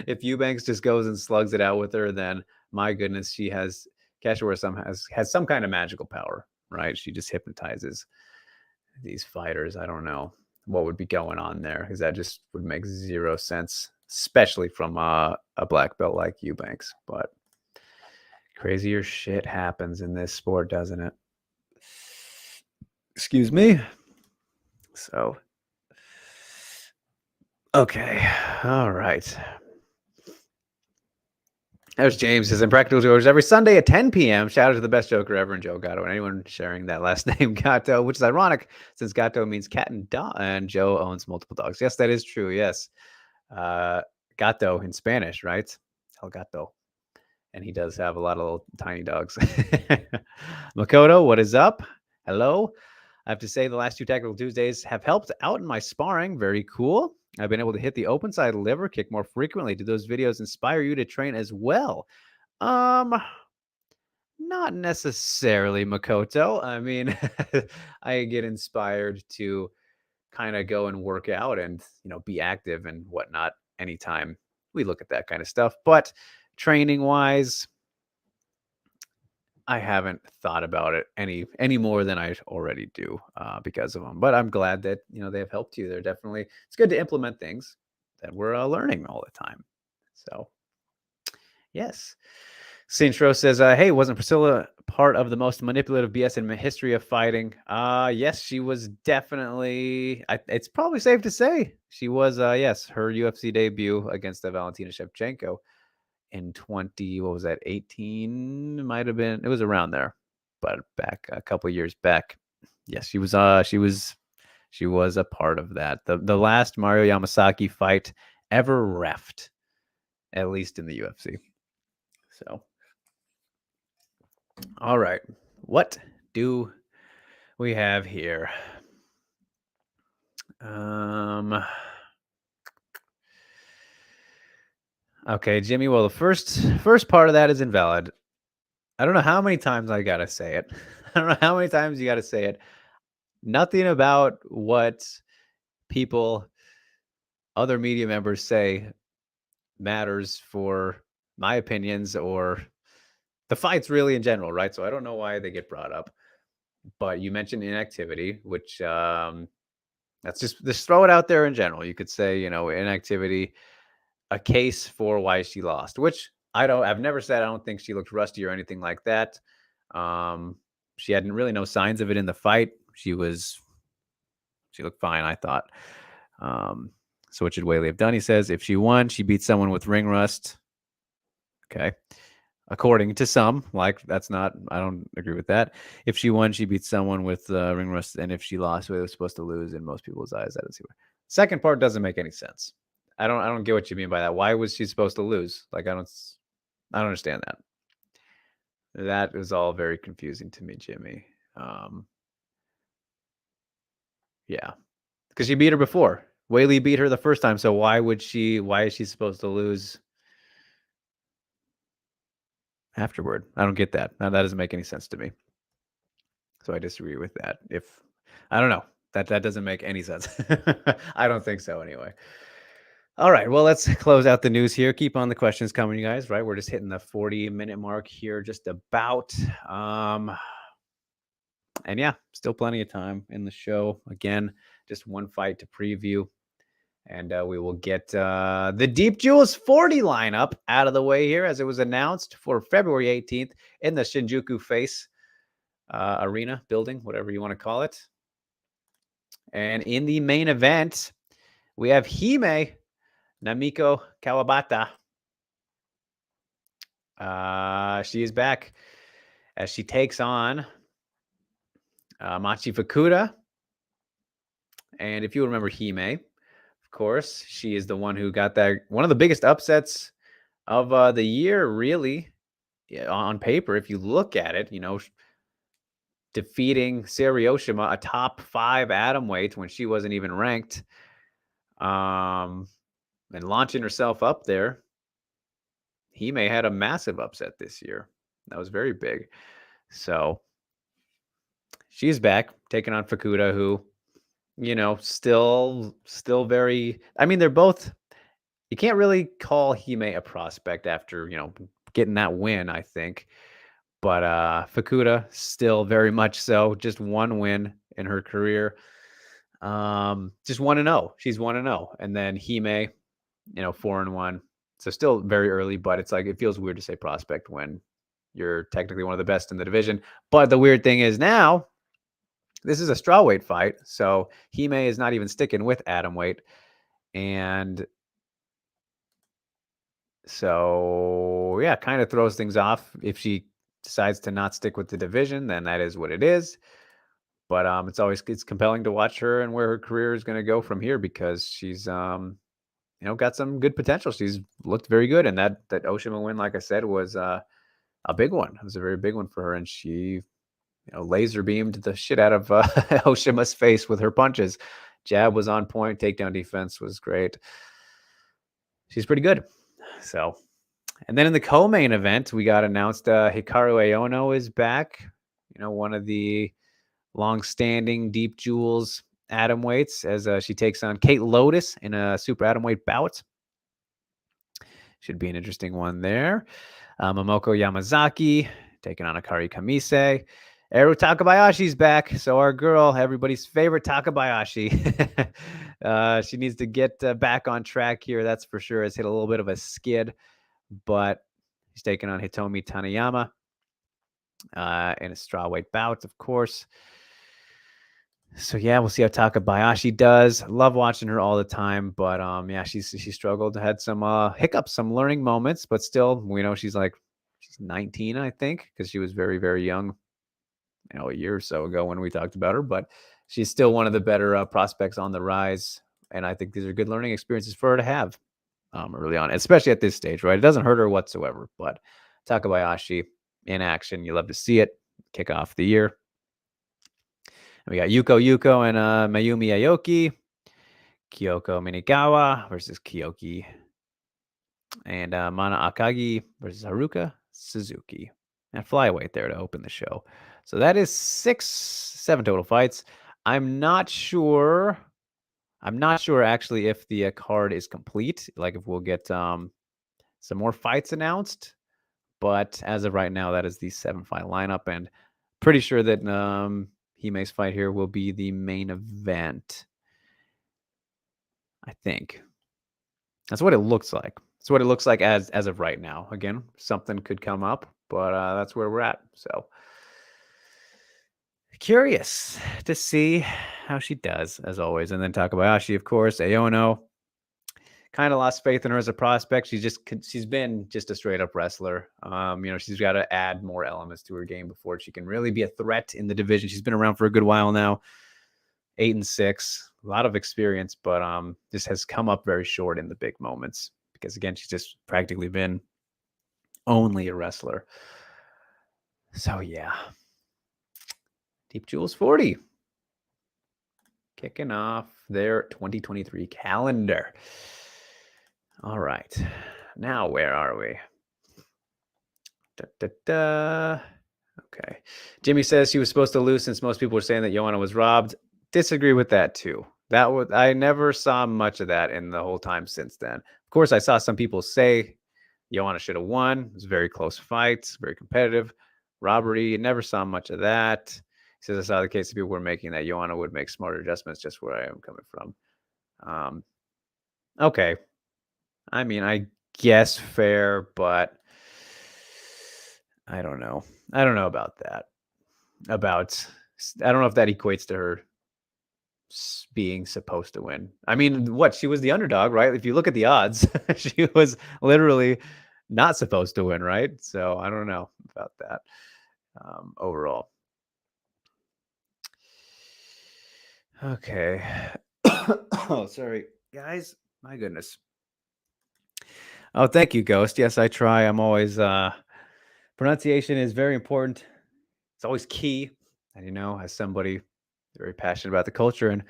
if Eubanks just goes and slugs it out with her, then my goodness, she has Cachoeira has some kind of magical power, right? She just hypnotizes these fighters. I don't know what would be going on there, because that just would make zero sense, especially from a black belt like Eubanks. But crazier shit happens in this sport, doesn't it? Excuse me. So, okay. All right. There's James. Says Impractical Jokers every Sunday at 10 p.m. Shout out to the best joker ever, and Joe Gatto, and anyone sharing that last name Gatto, which is ironic since Gatto means cat and dog, and Joe owns multiple dogs. Yes, that is true. Yes. Gato in Spanish, right? El Gato. And he does have a lot of little tiny dogs. Makoto, what is up? Hello. I have to say the last 2 Tactical Tuesdays have helped out in my sparring. Very cool. I've been able to hit the open side liver kick more frequently. Do those videos inspire you to train as well? Not necessarily, Makoto. I mean, I get inspired to kind of go and work out and, be active and whatnot anytime we look at that kind of stuff. But training wise, I haven't thought about it any more than I already do because of them. But I'm glad that they have helped you. It's good to implement things that we're learning all the time. So yes. Sintro says, hey, wasn't Priscilla part of the most manipulative BS in the history of fighting? Yes, she was definitely. It's probably safe to say she was. Yes, her UFC debut against Valentina Shevchenko in 18 might have been. It was around there, but back a couple of years back. Yes, she was. She was a part of that. The last Mario Yamasaki fight ever reffed, at least in the UFC. So. All right. What do we have here? Okay, Jimmy. Well, the first part of that is invalid. I don't know how many times I gotta say it. I don't know how many times you gotta say it. Nothing about what other media members say matters for my opinions or the fights really in general, right? So I don't know why they get brought up. But you mentioned inactivity, which that's just throw it out there in general. You could say, inactivity, a case for why she lost, which I've never said I don't think she looked rusty or anything like that. She had really no signs of it in the fight. She looked fine, I thought. So what should Whaley have done? He says, if she won, she beat someone with ring rust. Okay. According to some, I don't agree with that. If she won, she beat someone with ring rust, and if she lost, Whaley was supposed to lose in most people's eyes. I don't see why. Second part doesn't make any sense. I don't get what you mean by that. Why was she supposed to lose? I don't understand that. That is all very confusing to me, Jimmy. Yeah, because she beat her before. Whaley beat her the first time, so why is she supposed to lose afterward? I don't get that. Now, that doesn't make any sense to me. So I disagree with that. I don't know. That doesn't make any sense. I don't think so anyway. All right. Well, let's close out the news here. Keep on the questions coming, you guys, right? We're just hitting the 40-minute mark here, just about. And yeah, still plenty of time in the show. Again, just one fight to preview. And we will get the Deep Jewels 40 lineup out of the way here, as it was announced for February 18th in the Shinjuku Face Arena building, whatever you want to call it. And in the main event, we have Hime Namiko Kawabata. She is back as she takes on Machi Fukuda. And if you remember Hime, of course, she is the one who got that one of the biggest upsets of the year, really, on paper. If you look at it, defeating Sari Oshima, a top 5 atomweight when she wasn't even ranked. And launching herself up there, Hime had a massive upset this year. That was very big. So she's back taking on Fukuda, who, still very. I mean, they're both. You can't really call Hime a prospect after getting that win, I think. But Fukuda still very much so. Just one win in her career. Just 1-0. She's 1-0, and then Hime, 4-1. So still very early, but it's like it feels weird to say prospect when you're technically one of the best in the division. But the weird thing is now this is a strawweight fight, so Hime is not even sticking with Atomweight, and so yeah, kind of throws things off. If she decides to not stick with the division, then that is what it is. But it's compelling to watch her and where her career is going to go from here because she's got some good potential. She's looked very good, and that Oshima win, like I said, was a big one. It was a very big one for her, and she laser beamed the shit out of Oshima's face with her punches. Jab was on point. Takedown defense was great. She's pretty good. So, and then in the co-main event, we got announced Hikaru Aono is back. One of the long-standing Deep Jewels atomweights as she takes on Kate Lotus in a super atomweight bout. Should be an interesting one there. Momoko Yamazaki taking on Akari Kamise. Eru Takabayashi's back. So our girl, everybody's favorite Takabayashi. She needs to get back on track here. That's for sure. Has hit a little bit of a skid, but she's taking on Hitomi Taniyama in a strawweight bout, of course. So yeah, we'll see how Takabayashi does. Love watching her all the time, but yeah, she struggled, had some hiccups, some learning moments, but still, we know she's 19, I think, because she was very, very young, a year or so ago when we talked about her. But she's still one of the better prospects on the rise, and I think these are good learning experiences for her to have early on, especially at this stage, right? It doesn't hurt her whatsoever. But Takabayashi in action, you love to see it. Kick off the year. We got Yuko and Mayumi Aoki, Kyoko Minigawa versus Kyoki, and Mana Akagi versus Haruka Suzuki. And flyweight there to open the show. So that is 7 total fights. I'm not sure actually if the card is complete, like if we'll get some more fights announced. But as of right now, that is the 7-fight lineup, and pretty sure that Hime's fight here will be the main event. I think that's what it looks like. That's what it looks like as of right now. Again, something could come up, but that's where we're at. So curious to see how she does, as always. And then Takabayashi, of course. Aono, kind of lost faith in her as a prospect. She's been just a straight up wrestler. She's got to add more elements to her game before she can really be a threat in the division. She's been around for a good while now. 8-6, a lot of experience, but just has come up very short in the big moments because again, she's just practically been only a wrestler. So yeah, Deep Jewels 40 kicking off their 2023 calendar. All right, now where are we? Okay, Jimmy says she was supposed to lose since most people were saying that Joanna was robbed. Disagree with that too. I never saw much of that in the whole time since then. Of course, I saw some people say Joanna should have won. It was a very close fight, very competitive. Robbery, never saw much of that. He says I saw the case of people were making that Joanna would make smarter adjustments, just where I am coming from. Okay. I mean, I guess fair, but I don't know. I don't know about that. I don't know if that equates to her being supposed to win. I mean, she was the underdog, right? If you look at the odds, she was literally not supposed to win, right? So I don't know about that overall. Okay. Oh, sorry, guys. My goodness. Oh, thank you, Ghost. Yes, I try. I'm always pronunciation is very important. It's always key. And as somebody very passionate about the culture and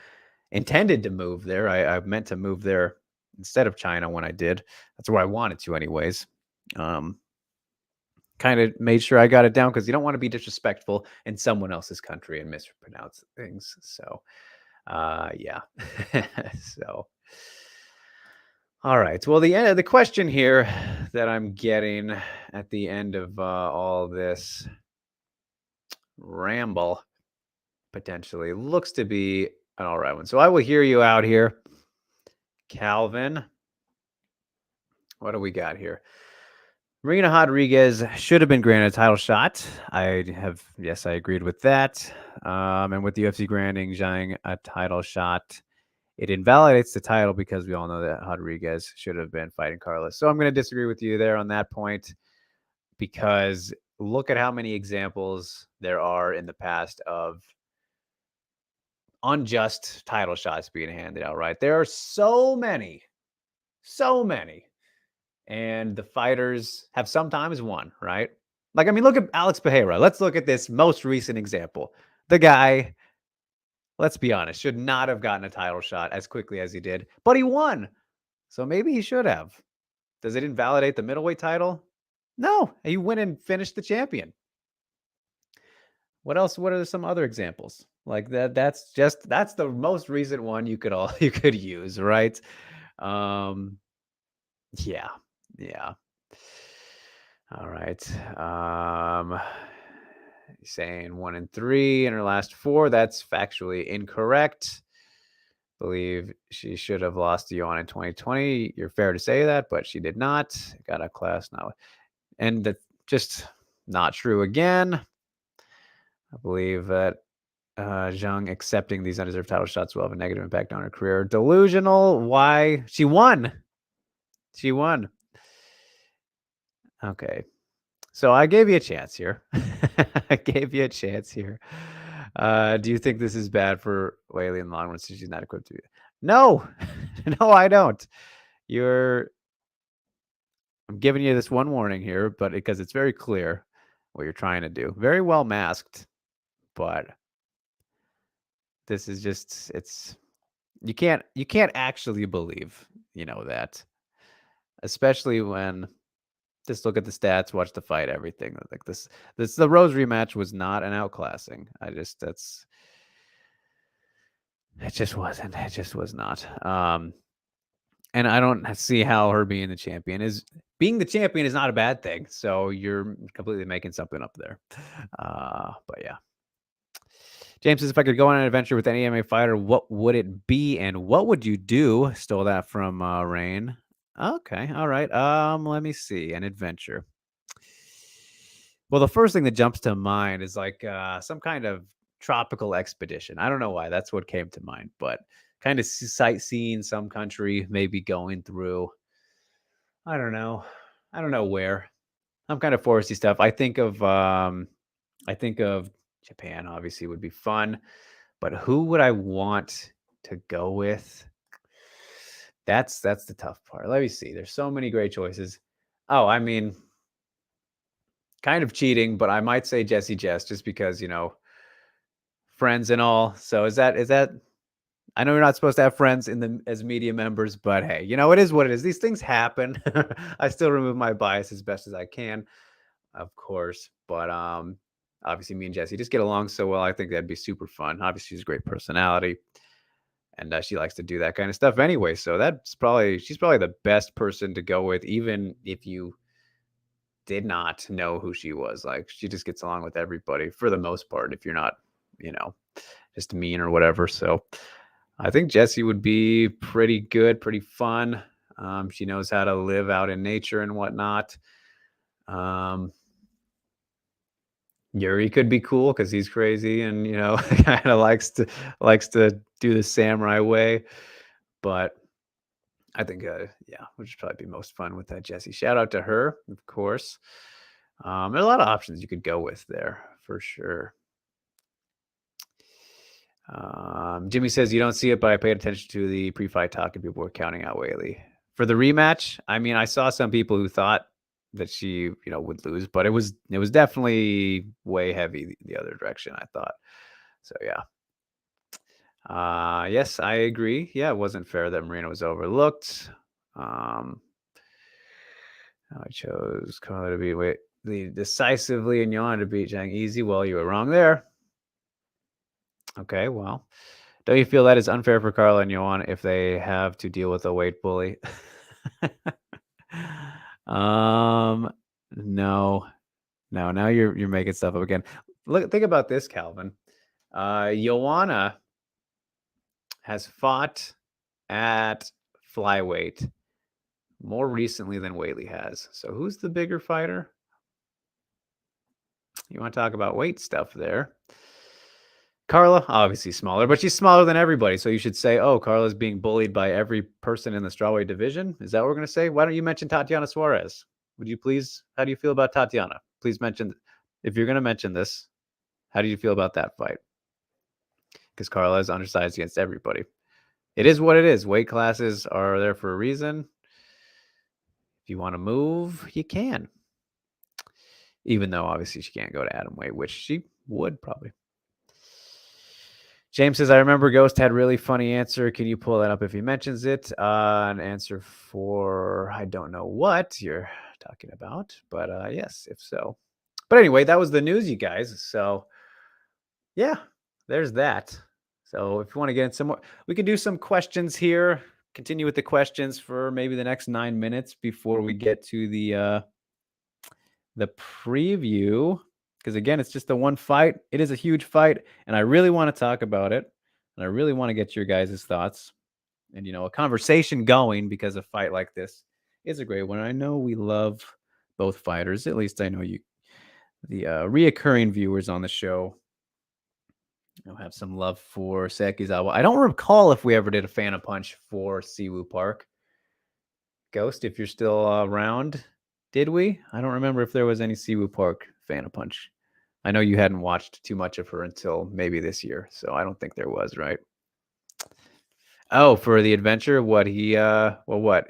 intended to move there. I meant to move there instead of China when I did. That's where I wanted to, anyways. Kind of made sure I got it down because you don't want to be disrespectful in someone else's country and mispronounce things. So, yeah. So, all right. Well, the end of the question here that I'm getting at the end of all this ramble potentially looks to be an all right one. So I will hear you out here, Calvin. What do we got here? Marina Rodriguez should have been granted a title shot. I agreed with that. And with the UFC granting Zhang a title shot, it invalidates the title because we all know that Rodriguez should have been fighting Carlos. So I'm going to disagree with you there on that point, because look at how many examples there are in the past of unjust title shots being handed out, right? There are so many. And the fighters have sometimes won, right? Like, I mean, look at Alex Pereira. Let's look at this most recent example. The guy, let's be honest, should not have gotten a title shot as quickly as he did, but he won. So maybe he should have. Does it invalidate the middleweight title? No, you win and finish the champion. What else? What are some other examples like that? That's the most recent one you could use, right? Yeah. All right. Saying 1 and 3 in her last 4. That's factually incorrect. Believe she should have lost to Joanna in 2020. You're fair to say that, but she did not. Got a class now. And that's just not true again. I believe that Zhang accepting these undeserved title shots will have a negative impact on her career. Delusional. Why? She won. Okay. So I gave you a chance here. Do you think this is bad for Whaley in the long run since she's not equipped to be? No. No, I don't. I'm giving you this one warning here, but because it's very clear what you're trying to do. Very well masked, but this is just you can't actually believe, that. Especially when just look at the stats, watch the fight, everything. Like the Rose rematch was not an outclassing. It just wasn't. It just was not. And I don't see how her being the champion is not a bad thing. So you're completely making something up there. But yeah. James says, if I could go on an adventure with any MMA fighter, what would it be and what would you do? Stole that from Rain. Okay. All right. Let me see. An adventure. Well, the first thing that jumps to mind is like some kind of tropical expedition. I don't know why. That's what came to mind, but kind of sightseeing some country, maybe going through. I don't know where. Some kind of foresty stuff. I think of Japan. Obviously, would be fun, but who would I want to go with? That's the tough part. Let me see. There's so many great choices. Oh, I mean, kind of cheating, but I might say Jesse Jess just because, friends and all. So is that I know you're not supposed to have friends as media members, but hey, it is what it is. These things happen. I still remove my bias as best as I can, of course. But obviously me and Jesse just get along so well. I think that'd be super fun. Obviously she's a great personality. And she likes to do that kind of stuff anyway. So she's probably the best person to go with, even if you did not know who she was. Like, she just gets along with everybody for the most part, if you're not, just mean or whatever. So I think Jessie would be pretty good, pretty fun. She knows how to live out in nature and whatnot. Yuri could be cool because he's crazy and kind of likes to do the samurai way. But I think would just probably be most fun with that Jessie. Shout out to her, of course. There are a lot of options you could go with there for sure. Jimmy says you don't see it, but I paid attention to the pre-fight talk and people were counting out Whaley for the rematch. I mean, I saw some people who thought that she, would lose, but it was definitely way heavy the other direction, I thought. So yeah. Yes, I agree. Yeah, it wasn't fair that Marina was overlooked. Um, I chose Carla to beat Whaley decisively and Joanna to beat Zhang easy. Well, you were wrong there. Okay, well, don't you feel that is unfair for Carla and Joanna if they have to deal with a weight bully? No, no. Now you're making stuff up again. Look, think about this, Calvin. Joanna has fought at flyweight more recently than Whaley has. So who's the bigger fighter? You want to talk about weight stuff there? Carla, obviously smaller, but she's smaller than everybody. So you should say, oh, Carla's being bullied by every person in the strawweight division. Is that what we're going to say? Why don't you mention Tatiana Suarez? Would you please? How do you feel about Tatiana? Please mention, if you're going to mention this, how do you feel about that fight? Because Carla is undersized against everybody. It is what it is. Weight classes are there for a reason. If you want to move, you can. Even though obviously she can't go to Atomweight, which she would probably. James says, I remember Ghost had really funny answer. Can you pull that up if he mentions it? An answer for I don't know what you're talking about, but yes, if so. But anyway, that was the news, you guys. So yeah, there's that. So if you want to get in some more, we can do some questions here. Continue with the questions for maybe the next 9 minutes before we get to the preview. Because again, it's just the one fight. It is a huge fight, and I really want to talk about it, and I really want to get your guys' thoughts, and a conversation going, because a fight like this is a great one. I know we love both fighters. At least I know you, the reoccurring viewers on the show, have some love for Seika Izawa. I don't recall if we ever did a Fan of Punch for Siwoo Park. Ghost, if you're still around, did we? I don't remember if there was any Siwoo Park Fan of Punch. I know you hadn't watched too much of her until maybe this year, so I don't think there was, right? Oh, for the adventure, what he what?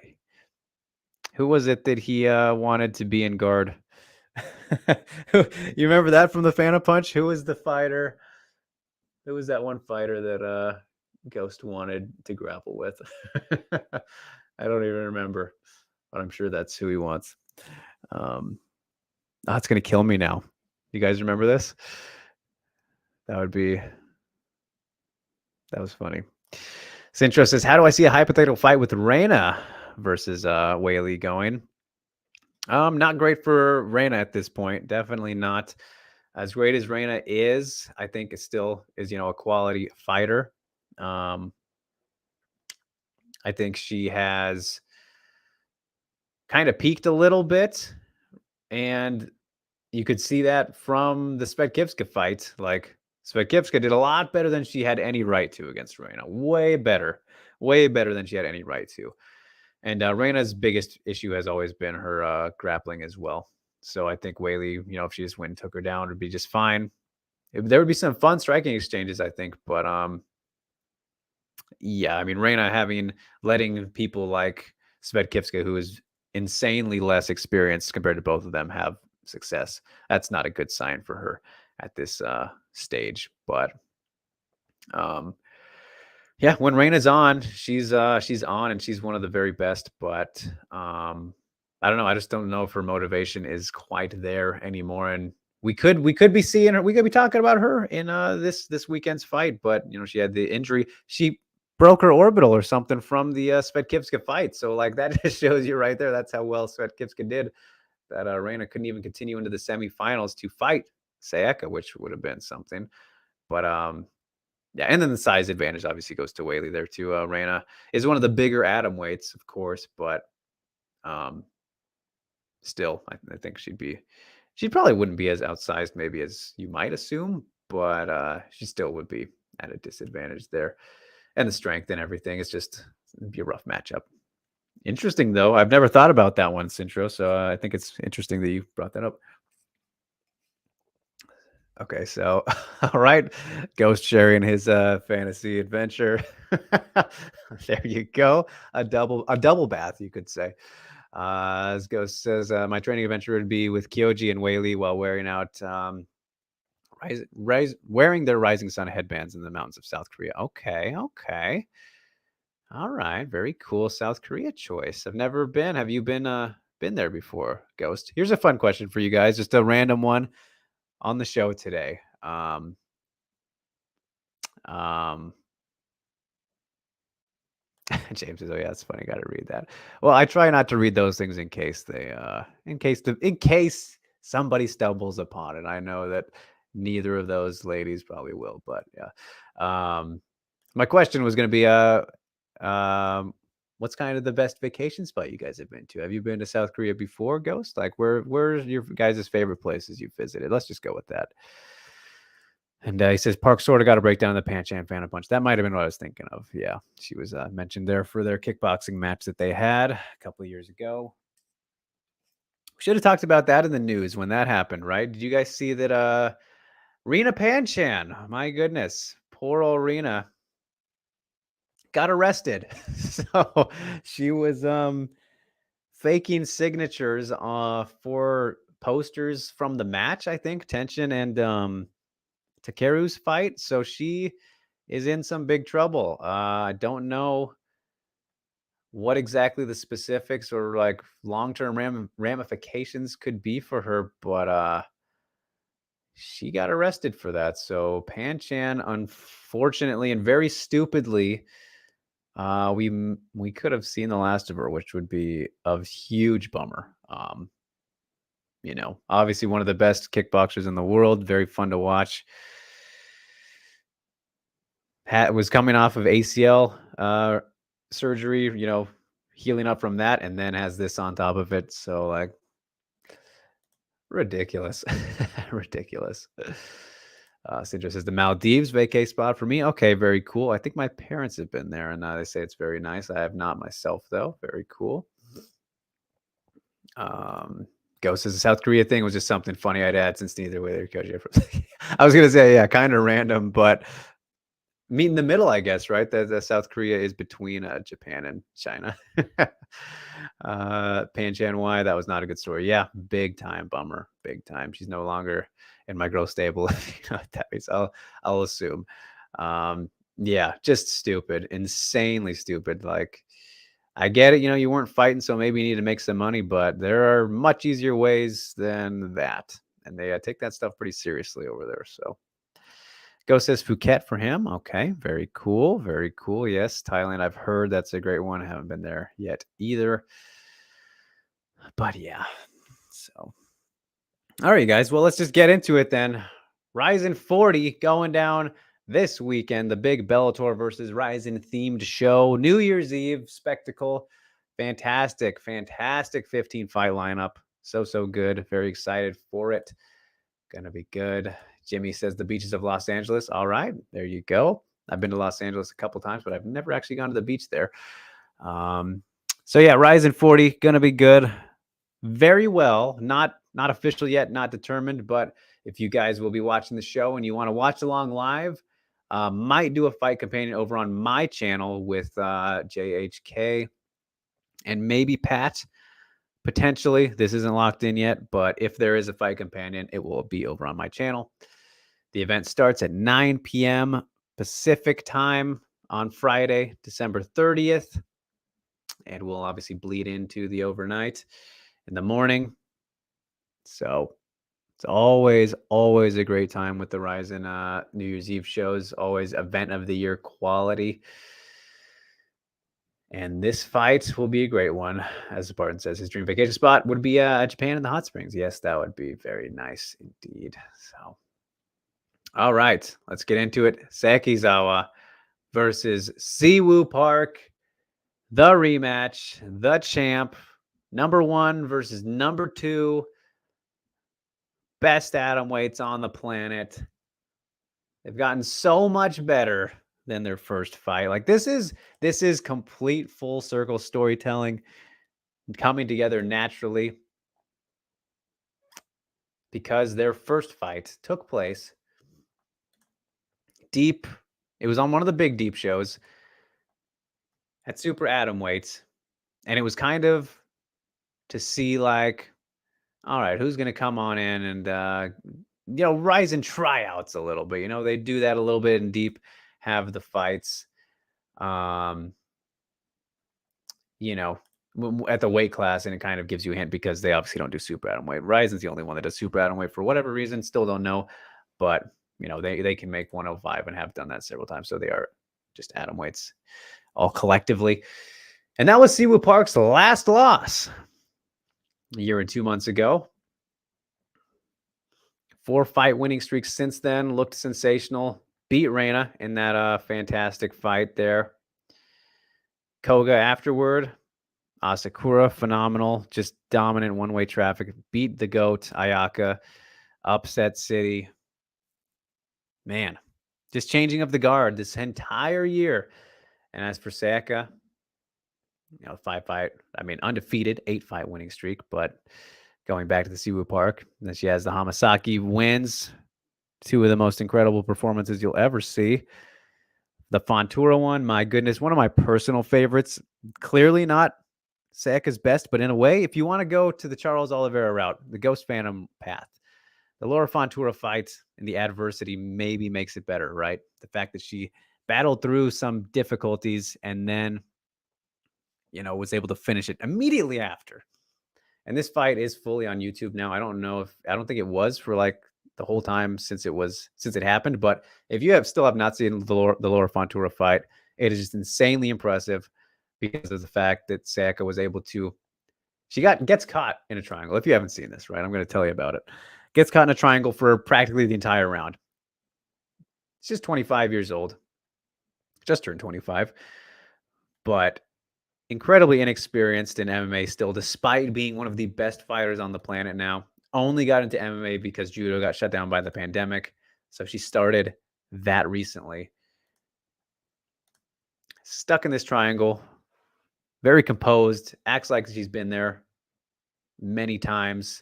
Who was it that he wanted to be in guard? You remember that from the Fan of Punch? Who was the fighter? Who was that one fighter that Ghost wanted to grapple with? I don't even remember, but I'm sure that's who he wants. It's gonna kill me now. You guys remember this? That was funny. Centro says, how do I see a hypothetical fight with Reina versus Whaley going? Not great for Reina at this point. Definitely not as great as Reina is. I think it still is, a quality fighter. I think she has kind of peaked a little bit, and you could see that from the Svetkivska fight. Like, Svetkivska did a lot better than she had any right to against Reina. Way better than she had any right to. And Reina's biggest issue has always been her grappling as well. So I think Whaley, if she just went and took her down, would be just fine. There would be some fun striking exchanges, I think. But yeah, I mean, Reina letting people like Svetkivska, who is insanely less experienced compared to both of them, have success. That's not a good sign for her at this stage. But yeah, when Reina's on, she's on, and she's one of the very best. But I don't know. I just don't know if her motivation is quite there anymore. And we could be seeing her. We could be talking about her in this weekend's fight. But she had the injury. She broke her orbital or something from the Svetkivska fight. So like that just shows you right there. That's how well Svetkivska did. That Reina couldn't even continue into the semifinals to fight Seika, which would have been something. But yeah, and then the size advantage obviously goes to Whaley there too. Reina is one of the bigger atom weights, of course, but still, I think she probably wouldn't be as outsized maybe as you might assume, but she still would be at a disadvantage there. And the strength and everything, it'd be a rough matchup. Interesting though. I've never thought about that one, Centro. So I think it's interesting that you brought that up. Okay, so all right, Ghost sharing his fantasy adventure. There you go, a double bath, you could say. As Ghost says, my training adventure would be with Kyoji and Whaley while wearing out wearing their Rising Sun headbands in the mountains of South Korea. Okay, okay. All right, very cool South Korea choice. I've never been. Have you been there before, Ghost? Here's a fun question for you guys, just a random one on the show today. Um James says, "Oh yeah, it's funny. Got to read that." Well, I try not to read those things in case in case somebody stumbles upon it. I know that neither of those ladies probably will, but yeah. My question was going to be, what's kind of the best vacation spot you guys have been to? Have you been to South Korea before, Ghost? Like, where's your guys' favorite places you've visited? Let's just go with that. And he says Park sort of got a breakdown of the Panchan Phantom Punch. That might have been what I was thinking of. Yeah, she was mentioned there for their kickboxing match that they had a couple of years ago. We should have talked about that in the news when that happened, right? Did you guys see that Rena Panchan, my goodness, poor old Rena, got arrested. So she was faking signatures for posters from the match, I think, Tension and Takeru's fight. So she is in some big trouble. I don't know what exactly the specifics or like long-term ramifications could be for her, but she got arrested for that. So Panchan, unfortunately and very stupidly, we could have seen the last of her, which would be a huge bummer. Obviously one of the best kickboxers in the world, very fun to watch. Was coming off of ACL surgery, healing up from that, and then has this on top of it. So like ridiculous. Ridiculous. Sindra says the Maldives vacay spot for me. Okay, very cool. I think my parents have been there and they say it's very nice. I have not myself though. Very cool. Ghost says the South Korea thing was just something funny I'd add since neither way they're coaching. I was gonna say, yeah, kind of random, but meet in the middle, I guess, right? The South Korea is between Japan and China. Panchan Y, that was not a good story. Yeah, big time bummer, big time. She's no longer in my growth stable. That means I'll assume. Yeah, just stupid, insanely stupid. Like, I get it, you weren't fighting, so maybe you need to make some money, but there are much easier ways than that, and they take that stuff pretty seriously over there. So. Ghost says Phuket for him. Okay, very cool. Very cool. Yes, Thailand. I've heard that's a great one. I haven't been there yet either. But yeah, so. All right, guys. Well, let's just get into it then. Rizin 40 going down this weekend. The big Bellator versus Rizin themed show. New Year's Eve spectacle. Fantastic, fantastic 15 fight lineup. So good. Very excited for it. Gonna be good. Jimmy says the beaches of Los Angeles. All right, there you go. I've been to Los Angeles a couple times, but I've never actually gone to the beach there. So yeah, Rizin 40 gonna be good. Very well, not official yet, not determined, but if you guys will be watching the show and you want to watch along live, might do a fight companion over on my channel with JHK and maybe Pat. Potentially, this isn't locked in yet, but if there is a fight companion, it will be over on my channel. The event starts at 9 p.m. Pacific time on Friday, December 30th, and will obviously bleed into the overnight in the morning. So it's always a great time with the Rizin New Year's Eve shows, always event of the year quality. And this fight will be a great one. As Barton says, his dream vacation spot would be Japan in the hot springs. Yes, that would be very nice indeed. So, all right, let's get into it. Seika Izawa versus Siwoo Park. The rematch, the champ, number 1 versus number 2. Best atomweights on the planet. They've gotten so much better than their first fight. Like this is complete full circle storytelling coming together naturally because their first fight took place deep. It was on one of the big deep shows at Super Atomweight, and it was kind of to see like, all right, who's going to come on in and Rizin tryouts a little bit. They do that a little bit in deep, have the fights. Um, at the weight class, and it kind of gives you a hint because they obviously don't do super atomweight. Rizin's the only one that does super atomweight for whatever reason. Still don't know, but they can make 105 and have done that several times. So they are just atomweights all collectively. And that was Siwoo Park's last loss a year and 2 months ago. 4-fight winning streak since then. Looked sensational. Beat Reina in that fantastic fight there. Koga afterward. Asakura, phenomenal. Just dominant one-way traffic. Beat the GOAT, Ayaka. Upset City. Man, just changing of the guard this entire year. And as for Seika, 5-fight, undefeated, 8-fight winning streak, but going back to the Siwoo Park, then she has the Hamasaki wins. 2 of the most incredible performances you'll ever see. The Fontoura one, my goodness, one of my personal favorites. Clearly not Seika's best, but in a way, if you want to go to the Charles Oliveira route, the Ghost Phantom path, the Laura Fontoura fight and the adversity maybe makes it better, right? The fact that she battled through some difficulties and then, was able to finish it immediately after. And this fight is fully on YouTube now. I don't think it was for like the whole time since it happened. But if you still have not seen the Laura Fontoura fight, it is just insanely impressive because of the fact that Seika was able to. She gets caught in a triangle. If you haven't seen this, right, I'm going to tell you about it. Gets caught in a triangle for practically the entire round. She's 25 years old. Just turned 25. But incredibly inexperienced in MMA still, despite being one of the best fighters on the planet now. Only got into MMA because judo got shut down by the pandemic. So she started that recently. Stuck in this triangle. Very composed. Acts like she's been there many times.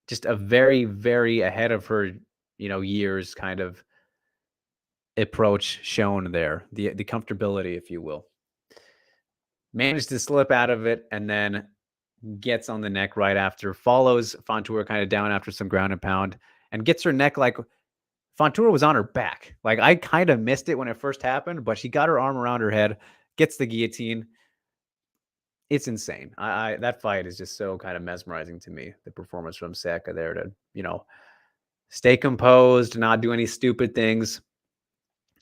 Just a very, very ahead of her, years kind of approach shown there. The comfortability, if you will. Managed to slip out of it and then gets on the neck right after, follows Fontoura kind of down after some ground and pound, and gets her neck like Fontoura was on her back. Like I kind of missed it when it first happened, but she got her arm around her head, gets the guillotine. It's insane. That fight is just so kind of mesmerizing to me. The performance from Seika there to, stay composed, not do any stupid things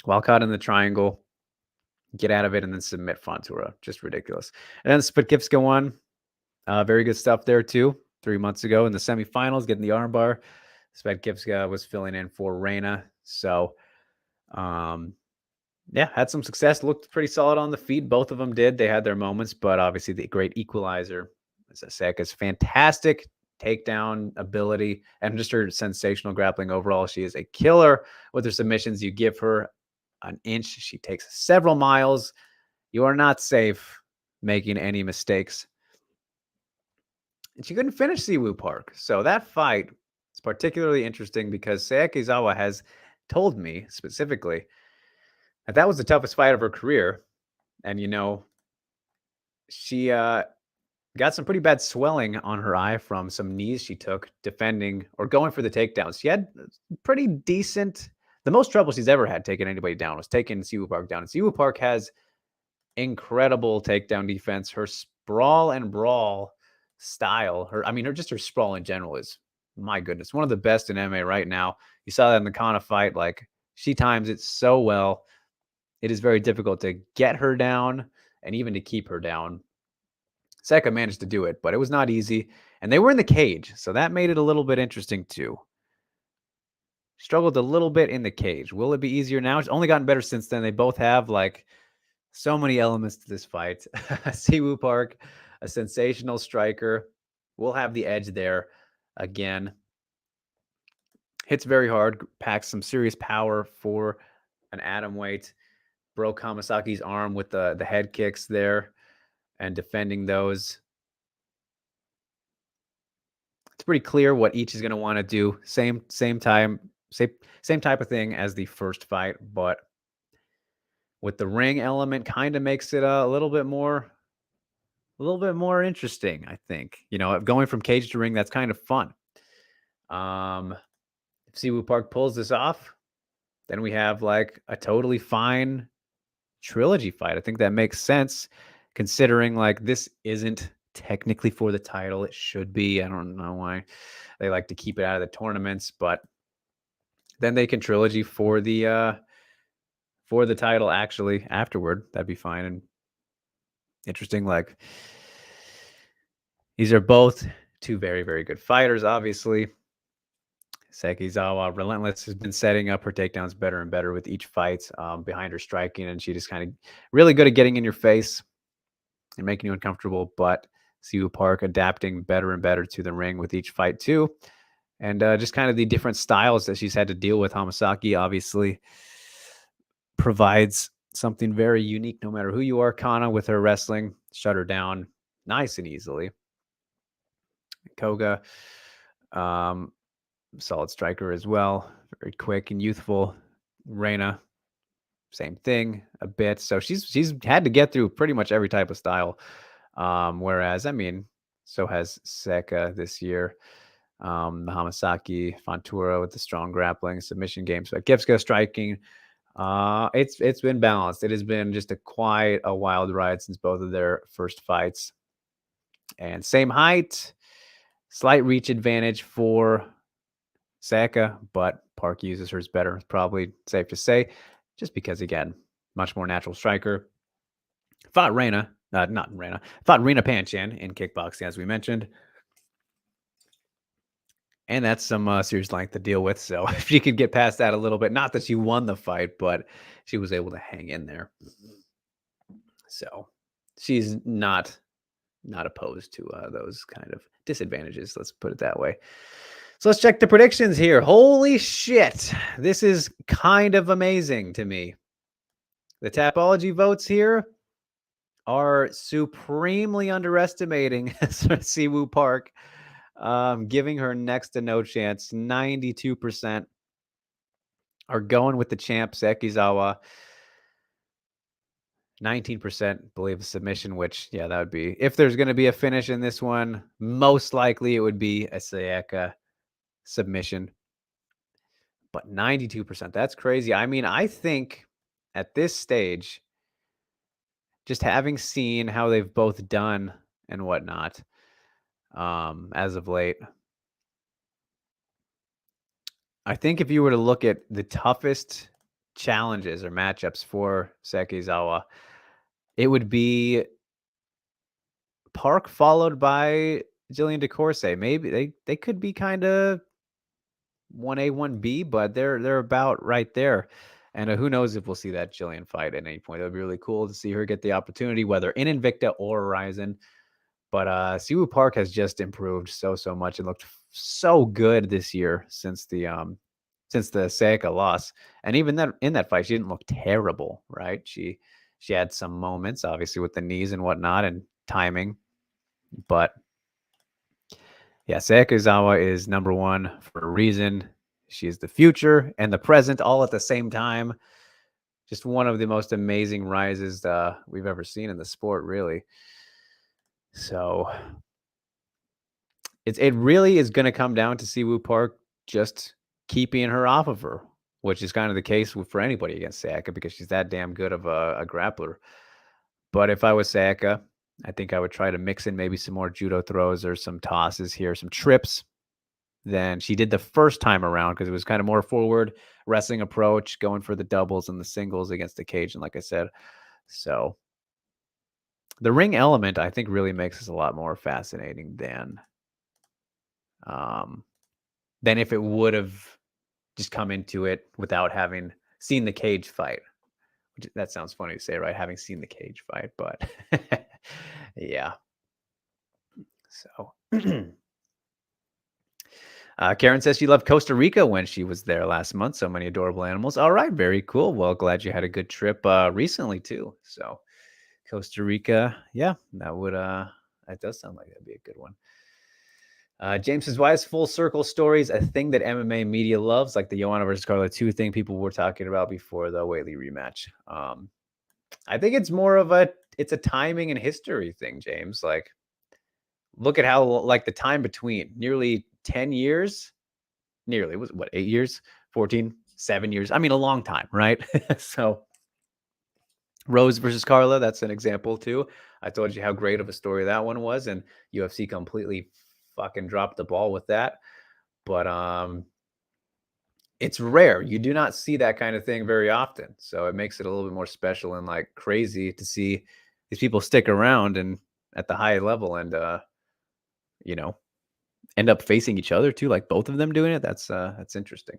while caught in the triangle, get out of it, and then submit Fontoura. Just ridiculous. And then Spatkivska won. Very good stuff there too. 3 months ago in the semifinals, getting the armbar. Spatkivska was filling in for Reina. So, had some success. Looked pretty solid on the feet. Both of them did. They had their moments, but obviously the great equalizer is Seika's fantastic takedown ability and just her sensational grappling overall. She is a killer with her submissions. You give her an inch, she takes several miles. You are not safe making any mistakes. And she couldn't finish Siwoo Park. So that fight is particularly interesting because Seika Izawa has told me specifically that was the toughest fight of her career. And, she got some pretty bad swelling on her eye from some knees she took defending or going for the takedowns. She had pretty decent, the most trouble she's ever had taking anybody down was taking Siwoo Park down. And Siwoo Park has incredible takedown defense. Her sprawl and brawl style, her sprawl in general is, my goodness, one of the best in MMA right now. You saw that in the Kana fight. Like, she times it so well. It is very difficult to get her down and even to keep her down. Seika managed to do it, but it was not easy. And they were in the cage, so that made it a little bit interesting too. Struggled a little bit in the cage. Will it be easier now? It's only gotten better since then. They both have like so many elements to this fight. Siwoo Park, a sensational striker, will have the edge there again. Hits very hard, packs some serious power for an atomweight. Broke Hamasaki's arm with the head kicks there and defending those. It's pretty clear what each is going to want to do. Same type of thing as the first fight, but with the ring element kind of makes it a little bit more interesting, I think. Going from cage to ring, that's kind of fun. If Siwoo Park pulls this off, then we have like a totally fine trilogy fight. I think that makes sense considering like this isn't technically for the title. It should be. I don't know why they like to keep it out of the tournaments, but then they can trilogy for the title actually afterward. That'd be fine and interesting. Like these are both two very, very good fighters, obviously. Seika Izawa, relentless, has been setting up her takedowns better and better with each fight behind her striking, and she just kind of really good at getting in your face and making you uncomfortable. But Siwoo Park adapting better and better to the ring with each fight too, and just kind of the different styles that she's had to deal with. Hamasaki obviously provides something very unique no matter who you are. Kana with her wrestling shut her down nice and easily. Koga, solid striker as well, very quick and youthful. Reina, same thing a bit. So she's had to get through pretty much every type of style. Whereas, I mean, so has Seika this year. Hamasaki, Fontura with the strong grappling, submission game. So Gipska striking. It's been balanced. It has been just quite a wild ride since both of their first fights. And same height, slight reach advantage for Seika, but Park uses hers better. It's probably safe to say, just because again, much more natural striker. Fought Reina, not Reina. Fought Rena Panchan in kickboxing, as we mentioned. And that's some serious length to deal with. So if she could get past that a little bit, not that she won the fight, but she was able to hang in there. So she's not opposed to those kind of disadvantages. Let's put it that way. So let's check the predictions here. Holy shit. This is kind of amazing to me. The Tapology votes here are supremely underestimating Siwoo Park, giving her next to no chance. 92% are going with the champ, Seika Izawa. 19% believe a submission, which, yeah, that would be, if there's going to be a finish in this one, most likely it would be a Seika submission. But 92%, that's crazy. I mean, I think at this stage, just having seen how they've both done and whatnot, as of late, I think if you were to look at the toughest challenges or matchups for Seika Izawa, it would be Park followed by Jillian DeCourcy. Maybe they could be kind of 1A, 1B, but they're about right there. And who knows if we'll see that Jillian fight at any point. It would be really cool to see her get the opportunity, whether in Invicta or Rizin. But Siwoo Park has just improved so much and looked so good this year since the Seika loss. And even that in that fight, she didn't look terrible, right? She had some moments, obviously, with the knees and whatnot and timing. But yeah, Seika Izawa is number one for a reason. She is the future and the present all at the same time. Just one of the most amazing rises we've ever seen in the sport, really. So it really is going to come down to Siwoo Park just keeping her off of her, which is kind of the case for anybody against Seika because she's that damn good of a grappler. But if I was Seika, I think I would try to mix in maybe some more judo throws or some tosses here, some trips than she did the first time around because it was kind of more forward wrestling approach, going for the doubles and the singles against the cage. And like I said, so the ring element, I think, really makes this a lot more fascinating than if it would have just come into it without having seen the cage fight. That sounds funny to say, right? Having seen the cage fight, but yeah. So Karen says she loved Costa Rica when she was there last month. So many adorable animals. All right, very cool. Well, glad you had a good trip recently too. So Costa Rica, yeah, that does sound like that'd be a good one. James says, why is full circle stories a thing that MMA media loves, like the Joanna versus Carla 2 thing people were talking about before the Whaley rematch? I think it's more of a timing and history thing, James. Like, look at how like the time between nearly 10 years, nearly, was what, 8 years, 14, 7 years. I mean, a long time, right? So Rose versus Carla, that's an example too. I told you how great of a story that one was, and UFC completely fucking dropped the ball with that. But it's rare. You do not see that kind of thing very often. So it makes it a little bit more special and like crazy to see these people stick around and at the high level and you know, end up facing each other too, like both of them doing it. That's interesting.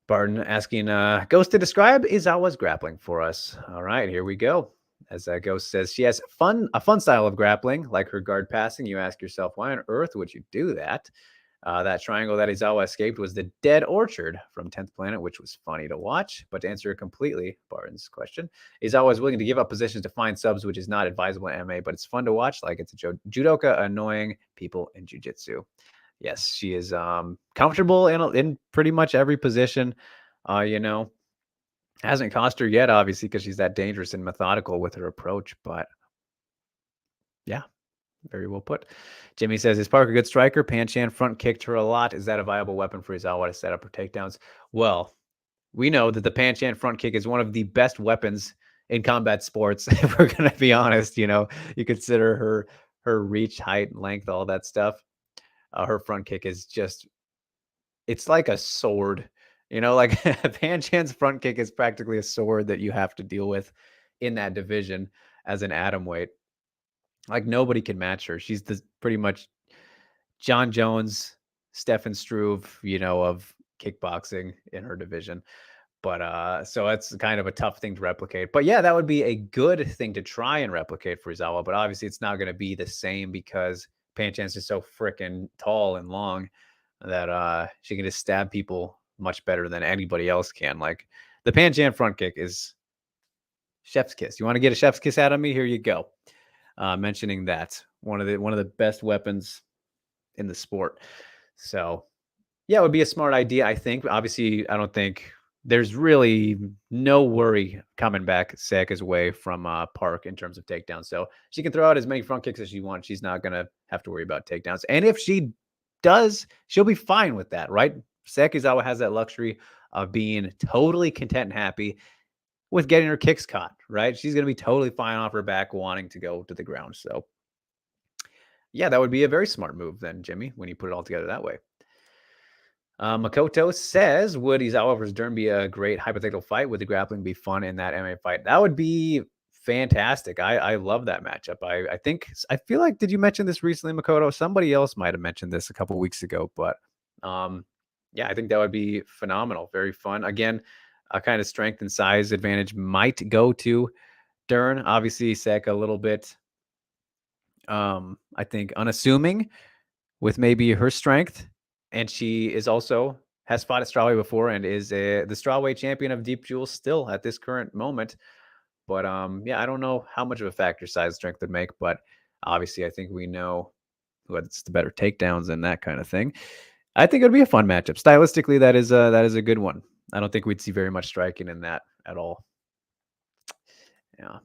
Barton asking Ghost to describe Izawa's grappling for us. All right, here we go. As Ghost says, she has a fun style of grappling, like her guard passing. You ask yourself, why on earth would you do that? That triangle that Izawa escaped was the Dead Orchard from 10th Planet, which was funny to watch. But to answer completely Barton's question, Izawa is willing to give up positions to find subs, which is not advisable in MMA, but it's fun to watch. Like it's a judoka annoying people in jiu-jitsu. Yes, she is comfortable in pretty much every position. You know, hasn't cost her yet, obviously, because she's that dangerous and methodical with her approach. But yeah, very well put. Jimmy says, is Parker a good striker? Panchan front kicked her a lot. Is that a viable weapon for Izawa to set up her takedowns? Well, we know that the Panchan front kick is one of the best weapons in combat sports. If we're going to be honest, you know, you consider her reach, height, length, all that stuff. Her front kick is just, it's like a sword. You know, like Panchan's front kick is practically a sword that you have to deal with in that division as an atomweight. Like nobody can match her. She's the pretty much John Jones, Stefan Struve, you know, of kickboxing in her division. But so that's kind of a tough thing to replicate. But yeah, that would be a good thing to try and replicate for Izawa. But obviously, it's not going to be the same because Panchan's is so freaking tall and long that she can just stab people much better than anybody else can. Like the Panchan front kick is chef's kiss. You want to get a chef's kiss out of me? Here you go. Mentioning that one of the best weapons in the sport. So yeah, it would be a smart idea, I think. Obviously, I don't think there's really no worry coming back Seika's way from Park in terms of takedowns. So she can throw out as many front kicks as she wants. She's not going to have to worry about takedowns. And if she does, she'll be fine with that, right? Seika Izawa has that luxury of being totally content and happy with getting her kicks caught, right? She's going to be totally fine off her back wanting to go to the ground. So yeah, that would be a very smart move then, Jimmy, when you put it all together that way. Makoto says, would Izawa versus Dern be a great hypothetical fight? Would the grappling be fun in that MMA fight? That would be fantastic. I love that matchup. I feel like, did you mention this recently, Makoto? Somebody else might have mentioned this a couple weeks ago, but yeah, I think that would be phenomenal. Very fun. Again, a kind of strength and size advantage might go to Dern. Obviously, Seika a little bit, I think, unassuming with maybe her strength. And she is also has fought at strawweight before and is the strawweight champion of Deep Jewel still at this current moment. But yeah, I don't know how much of a factor size strength would make, but obviously I think we know what's the better takedowns and that kind of thing. I think it would be a fun matchup. Stylistically, that is a good one. I don't think we'd see very much striking in that at all. Yeah.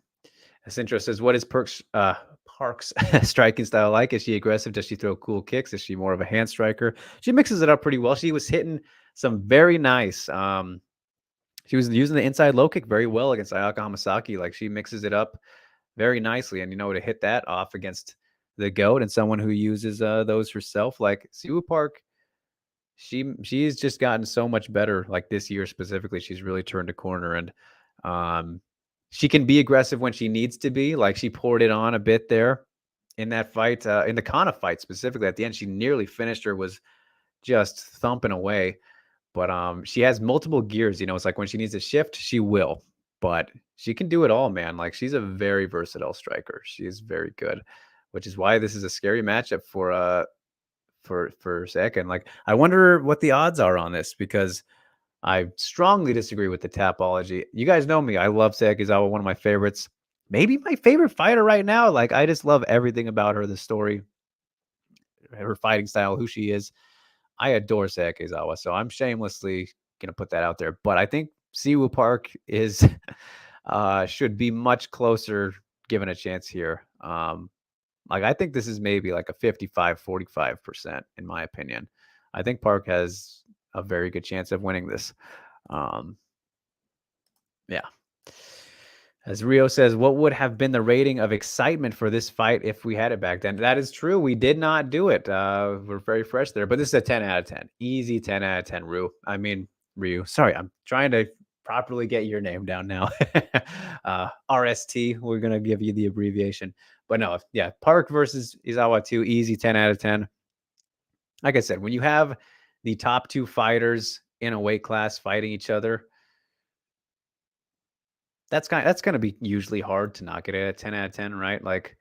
Centro says, what is Park's striking style like? Is she aggressive? Does she throw cool kicks? Is she more of a hand striker? She mixes it up pretty well. She was hitting some very nice. She was using the inside low kick very well against Ayaka Hamasaki. Like she mixes it up very nicely. And you know, to hit that off against the GOAT and someone who uses those herself, like Siwoo Park, she's just gotten so much better. Like this year specifically, she's really turned a corner and she can be aggressive when she needs to be. Like she poured it on a bit there in that fight, in the Kana fight specifically. At the end, she nearly finished her, was just thumping away. But she has multiple gears. You know, it's like when she needs to shift, she will. But she can do it all, man. Like she's a very versatile striker. She is very good, which is why this is a scary matchup for Seika. And like, I wonder what the odds are on this because I strongly disagree with the Tapology. You guys know me. I love Seika Izawa, one of my favorites. Maybe my favorite fighter right now. Like, I just love everything about her, the story, her fighting style, who she is. I adore Seika Izawa, so I'm shamelessly going to put that out there. But I think Siwoo Park is should be much closer given a chance here. Like, I think this is maybe like a 55-45% in my opinion. I think Park has a very good chance of winning this. Yeah. As Rio says, what would have been the rating of excitement for this fight if we had it back then? That is true. We did not do it. We're very fresh there, but this is a 10 out of 10. Easy 10 out of 10, Ryu. Sorry, I'm trying to properly get your name down now. RST, we're going to give you the abbreviation. But no, yeah, Park versus Izawa 2, easy 10 out of 10. Like I said, when you have the top two fighters in a weight class fighting each other, that's going to be usually hard to knock it at a 10 out of 10, right? Like,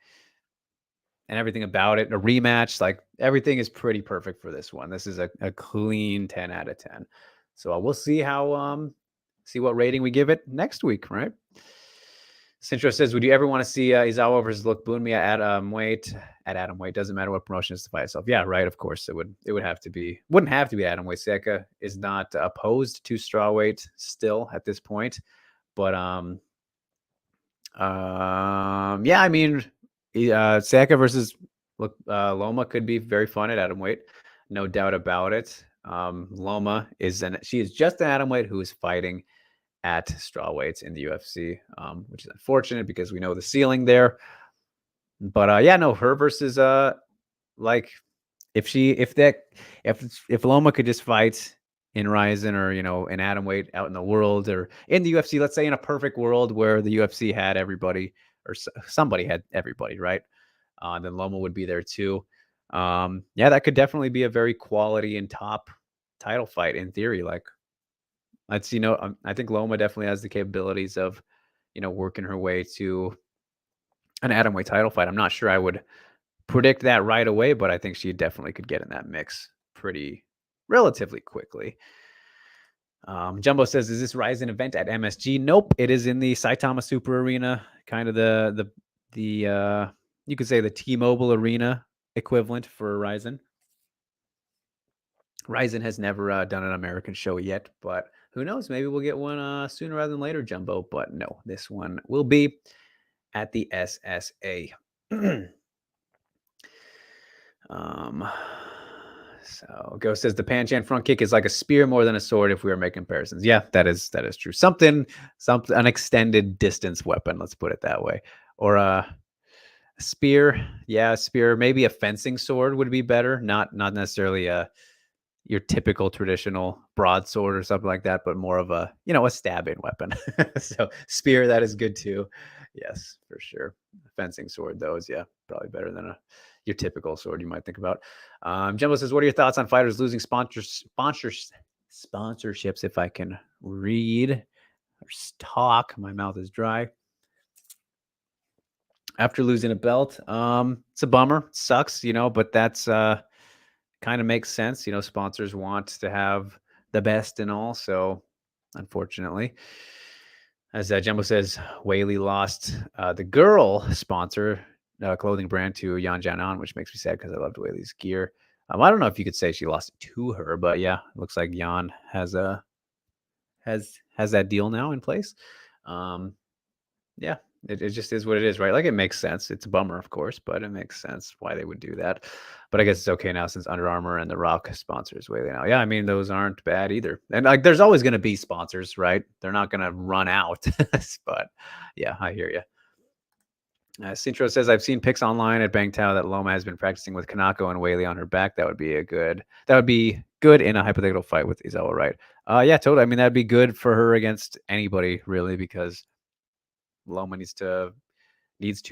and everything about it, a rematch, like everything is pretty perfect for this one. This is a clean 10 out of 10. So we'll see how see what rating we give it next week, right? Centro says, would you ever want to see Izawa versus Mania at Atomweight? At Atomweight, doesn't matter what promotion is to fight itself. Yeah, right. Of course, it wouldn't have to be Atomweight. Seika is not opposed to strawweight still at this point, but yeah, I mean, Seika versus Loma could be very fun at atomweight, no doubt about it. Loma she is just an atomweight who is fighting at strawweights in the UFC, which is unfortunate because we know the ceiling there. But yeah, no, her versus like if Loma could just fight in Rizin or in atomweight out in the world or in the UFC, let's say in a perfect world where the UFC had everybody or somebody had everybody, right? Then Loma would be there too. Yeah, that could definitely be a very quality and top title fight in theory. Like, I think Loma definitely has the capabilities of, working her way to an atomweight title fight. I'm not sure I would predict that right away, but I think she definitely could get in that mix pretty relatively quickly. Jumbo says, is this Rizin event at MSG? Nope, it is in the Saitama Super Arena, kind of the you could say the T-Mobile Arena equivalent for Rizin. Rizin has never done an American show yet, but who knows? Maybe we'll get one sooner rather than later, Jumbo. But no, this one will be at the SSA. So Ghost says the Panchan front kick is like a spear more than a sword if we were making comparisons. Yeah, that is true. Something an extended distance weapon, let's put it that way. Or a spear. Yeah, spear. Maybe a fencing sword would be better. Not necessarily your typical traditional broadsword or something like that, but more of a stabbing weapon. So spear, that is good too. Yes, for sure. Fencing sword, though, is probably better than your typical sword you might think about. Jumbo says, what are your thoughts on fighters losing sponsorships? If I can read or talk, my mouth is dry. After losing a belt, it's a bummer. It sucks, but that's kind of makes sense. Sponsors want to have the best and all. So, unfortunately, as Jumbo says, Whaley lost the girl sponsor clothing brand to Yan Jianan, which makes me sad because I loved Whaley's gear. I don't know if you could say she lost it to her, but yeah, it looks like Yan has that deal now in place. Yeah, it just is what it is, right? Like, it makes sense. It's a bummer, of course, but it makes sense why they would do that. But I guess it's okay now since Under Armour and The Rock sponsors Whaley now. Yeah, I mean, those aren't bad either. And like, there's always going to be sponsors, right? They're not going to run out. But yeah, I hear you. Cintro says, I've seen pics online at Bangtao that Loma has been practicing with Kanako and Whaley on her back. That would be good in a hypothetical fight with Izawa, right? Yeah, totally. I mean, that'd be good for her against anybody, really, because Loma needs to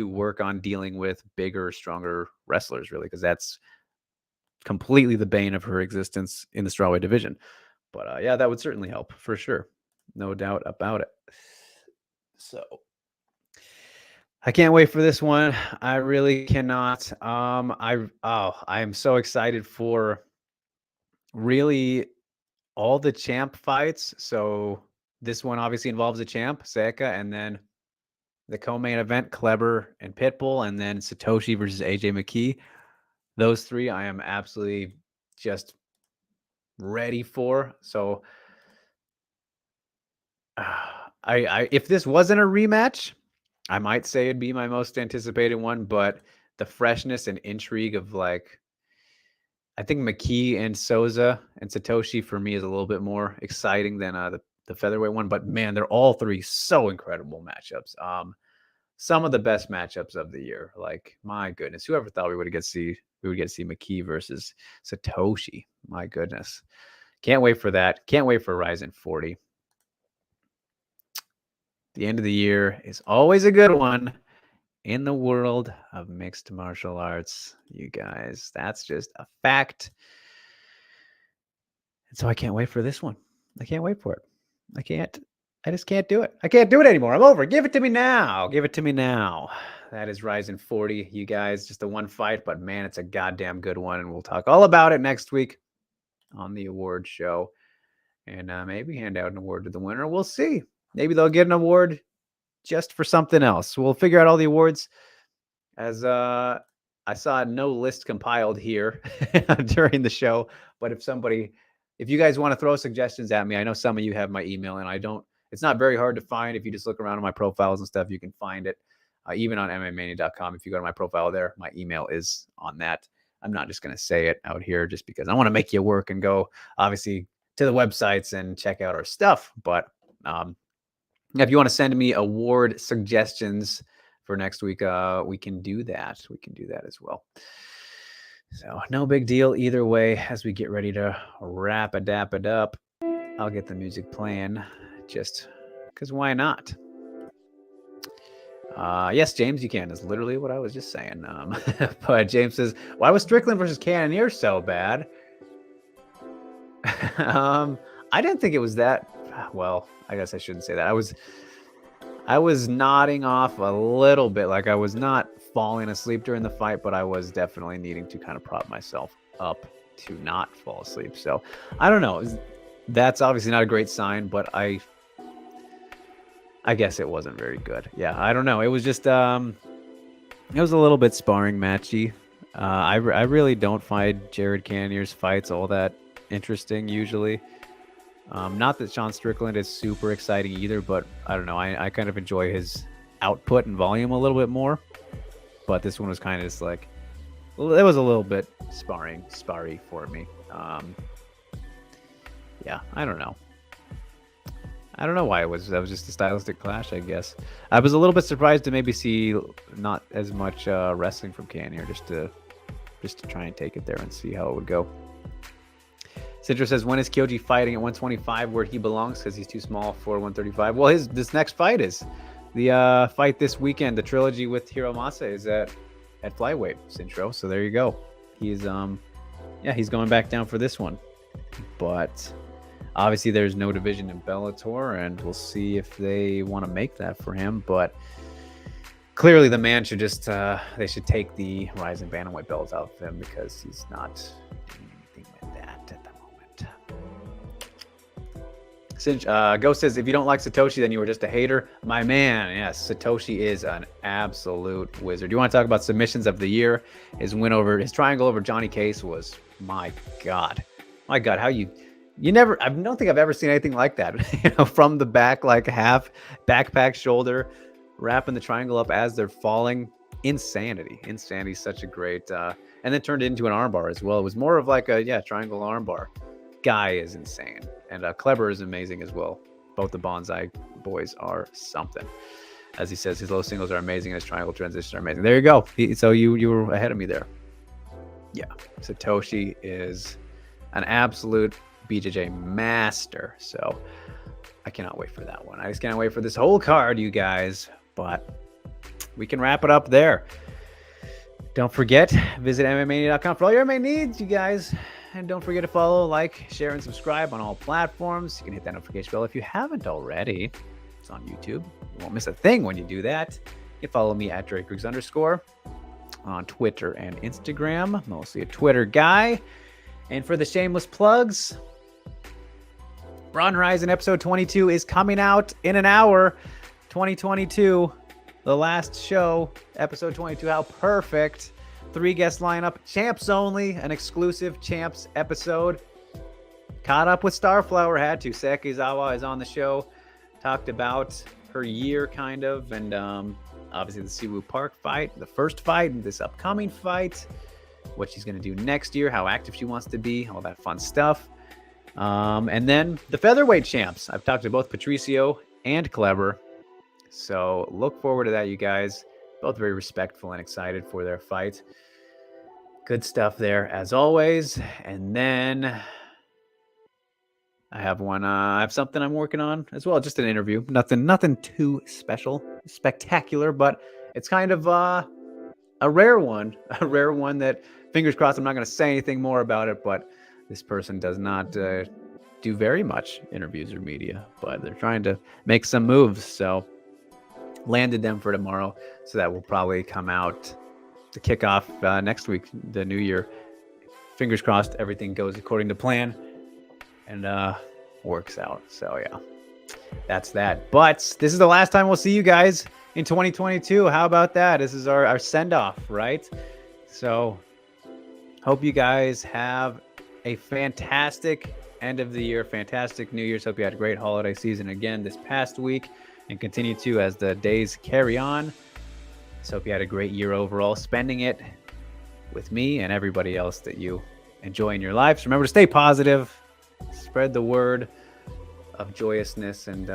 work on dealing with bigger, stronger wrestlers, really, because that's completely the bane of her existence in the strawweight division. But yeah, that would certainly help for sure, no doubt about it. So I can't wait for this one. I really cannot. I am so excited for really all the champ fights. So this one obviously involves a champ, Seika, and then the co-main event, Kleber and Pitbull, and then Satoshi versus AJ McKee. Those three I am absolutely just ready for. So if this wasn't a rematch, I might say it'd be my most anticipated one, but the freshness and intrigue of, like, I think McKee and Souza and Satoshi for me is a little bit more exciting than the featherweight one. But man, they're all three so incredible matchups. Some of the best matchups of the year. Like, my goodness, whoever thought we would get to see McKee versus Satoshi? My goodness, can't wait for that. Can't wait for Rizin 40. The end of the year is always a good one in the world of mixed martial arts, you guys. That's just a fact. And so I can't wait for this one. I can't wait for it. I just can't do it. I can't do it anymore. I'm over. Give it to me now. Give it to me now. That is Rizin 40, you guys. Just a one fight, but man, it's a goddamn good one. And we'll talk all about it next week on the award show. And maybe hand out an award to the winner. We'll see. Maybe they'll get an award just for something else. We'll figure out all the awards as I saw no list compiled here during the show. But if you guys want to throw suggestions at me, I know some of you have my email, and it's not very hard to find. If you just look around on my profiles and stuff, you can find it. Even on WMMAnia.com, if you go to my profile there, my email is on that. I'm not just going to say it out here just because I want to make you work and go, obviously, to the websites and check out our stuff. But if you want to send me award suggestions for next week, we can do that. We can do that as well. So no big deal either way. As we get ready to wrap it up, I'll get the music playing just because why not? Yes, James, you can. Is literally what I was just saying. But James says, why was Strickland versus Cannonier so bad? I didn't think it was that. Well, I guess I shouldn't say that. I was nodding off a little bit. Like, I was not falling asleep during the fight, but I was definitely needing to kind of prop myself up to not fall asleep. So I don't know. That's obviously not a great sign, but I guess it wasn't very good. Yeah, I don't know. It was just it was a little bit sparring matchy. I really don't find Jared Cannonier's fights all that interesting usually. Not that Sean Strickland is super exciting either, but I don't know. I kind of enjoy his output and volume a little bit more. But this one was kind of just like, well, it was a little bit sparry for me. Yeah, I don't know. I don't know why that was just a stylistic clash, I guess. I was a little bit surprised to maybe see not as much wrestling from Cannonier, just to try and take it there and see how it would go. Citra says, when is Kyoji fighting at 125 where he belongs? Because he's too small for 135. Well, this next fight is the fight this weekend. The trilogy with Hiromasa is at flyweight, Cintro. So there you go. He's he's going back down for this one. But obviously there's no division in Bellator, and we'll see if they want to make that for him. But clearly the man should just they should take the Rizin bantamweight belts out of him, because he's not doing anything with that at the moment. Ghost says, if you don't like Satoshi, then you were just a hater. My man, yes, Satoshi is an absolute wizard. You want to talk about submissions of the year? His triangle over Johnny Case was, my God, how you never, I don't think I've ever seen anything like that. From the back, like half backpack shoulder, wrapping the triangle up as they're falling. Insanity. Such a great, and then turned it into an armbar as well. It was more of like a triangle armbar. Guy is insane, and Kleber is amazing as well. Both the Bonsai boys are something. As he says, his low singles are amazing, and his triangle transitions are amazing. There you go. So you were ahead of me there. Yeah, Satoshi is an absolute BJJ master. So I cannot wait for that one. I just can't wait for this whole card, you guys. But we can wrap it up there. Don't forget, visit WMMAnia.com for all your MMA needs, you guys. And don't forget to follow, like, share, and subscribe on all platforms. You can hit that notification bell if you haven't already. It's on YouTube. You won't miss a thing when you do that. You can follow me at DrakeRiggs_ on Twitter and Instagram. Mostly a Twitter guy. And for the shameless plugs, Run Rizin episode 22 is coming out in an hour. 2022, the last show, episode 22. How perfect. 3-guest lineup, champs only, an exclusive champs episode. Caught up with Starflower, had to. Seika Izawa is on the show. Talked about her year, kind of, and obviously the Siwoo Park fight, the first fight, and this upcoming fight. what she's going to do next year, how active she wants to be, all that fun stuff. And then the featherweight champs. I've talked to both Patricio and Kleber. So look forward to that, you guys. Both very respectful and excited for their fight. Good stuff there, as always. And then I have something I'm working on as well. Just an interview. Nothing too spectacular, but it's kind of a rare one. A rare one that, fingers crossed, I'm not going to say anything more about it, but this person does not do very much interviews or media, but they're trying to make some moves. So landed them for tomorrow. So that will probably come out to kick off next week, the new year. Fingers crossed everything goes according to plan and works out. So yeah, that's that. But this is the last time we'll see you guys in 2022. How about that? This is our send-off, right? So hope you guys have a fantastic end of the year, fantastic New Year's. Hope you had a great holiday season again this past week and continue to as the days carry on. So hope you had a great year overall, spending it with me and everybody else that you enjoy in your lives. Remember to stay positive, spread the word of joyousness, and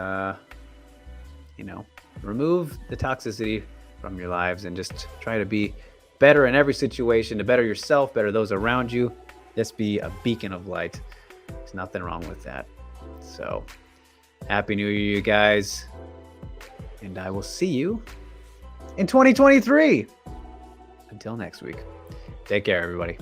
remove the toxicity from your lives and just try to be better in every situation, to better yourself, better those around you. Just be a beacon of light. There's nothing wrong with that. So happy New Year, you guys, and I will see you in 2023. Until next week, take care, everybody.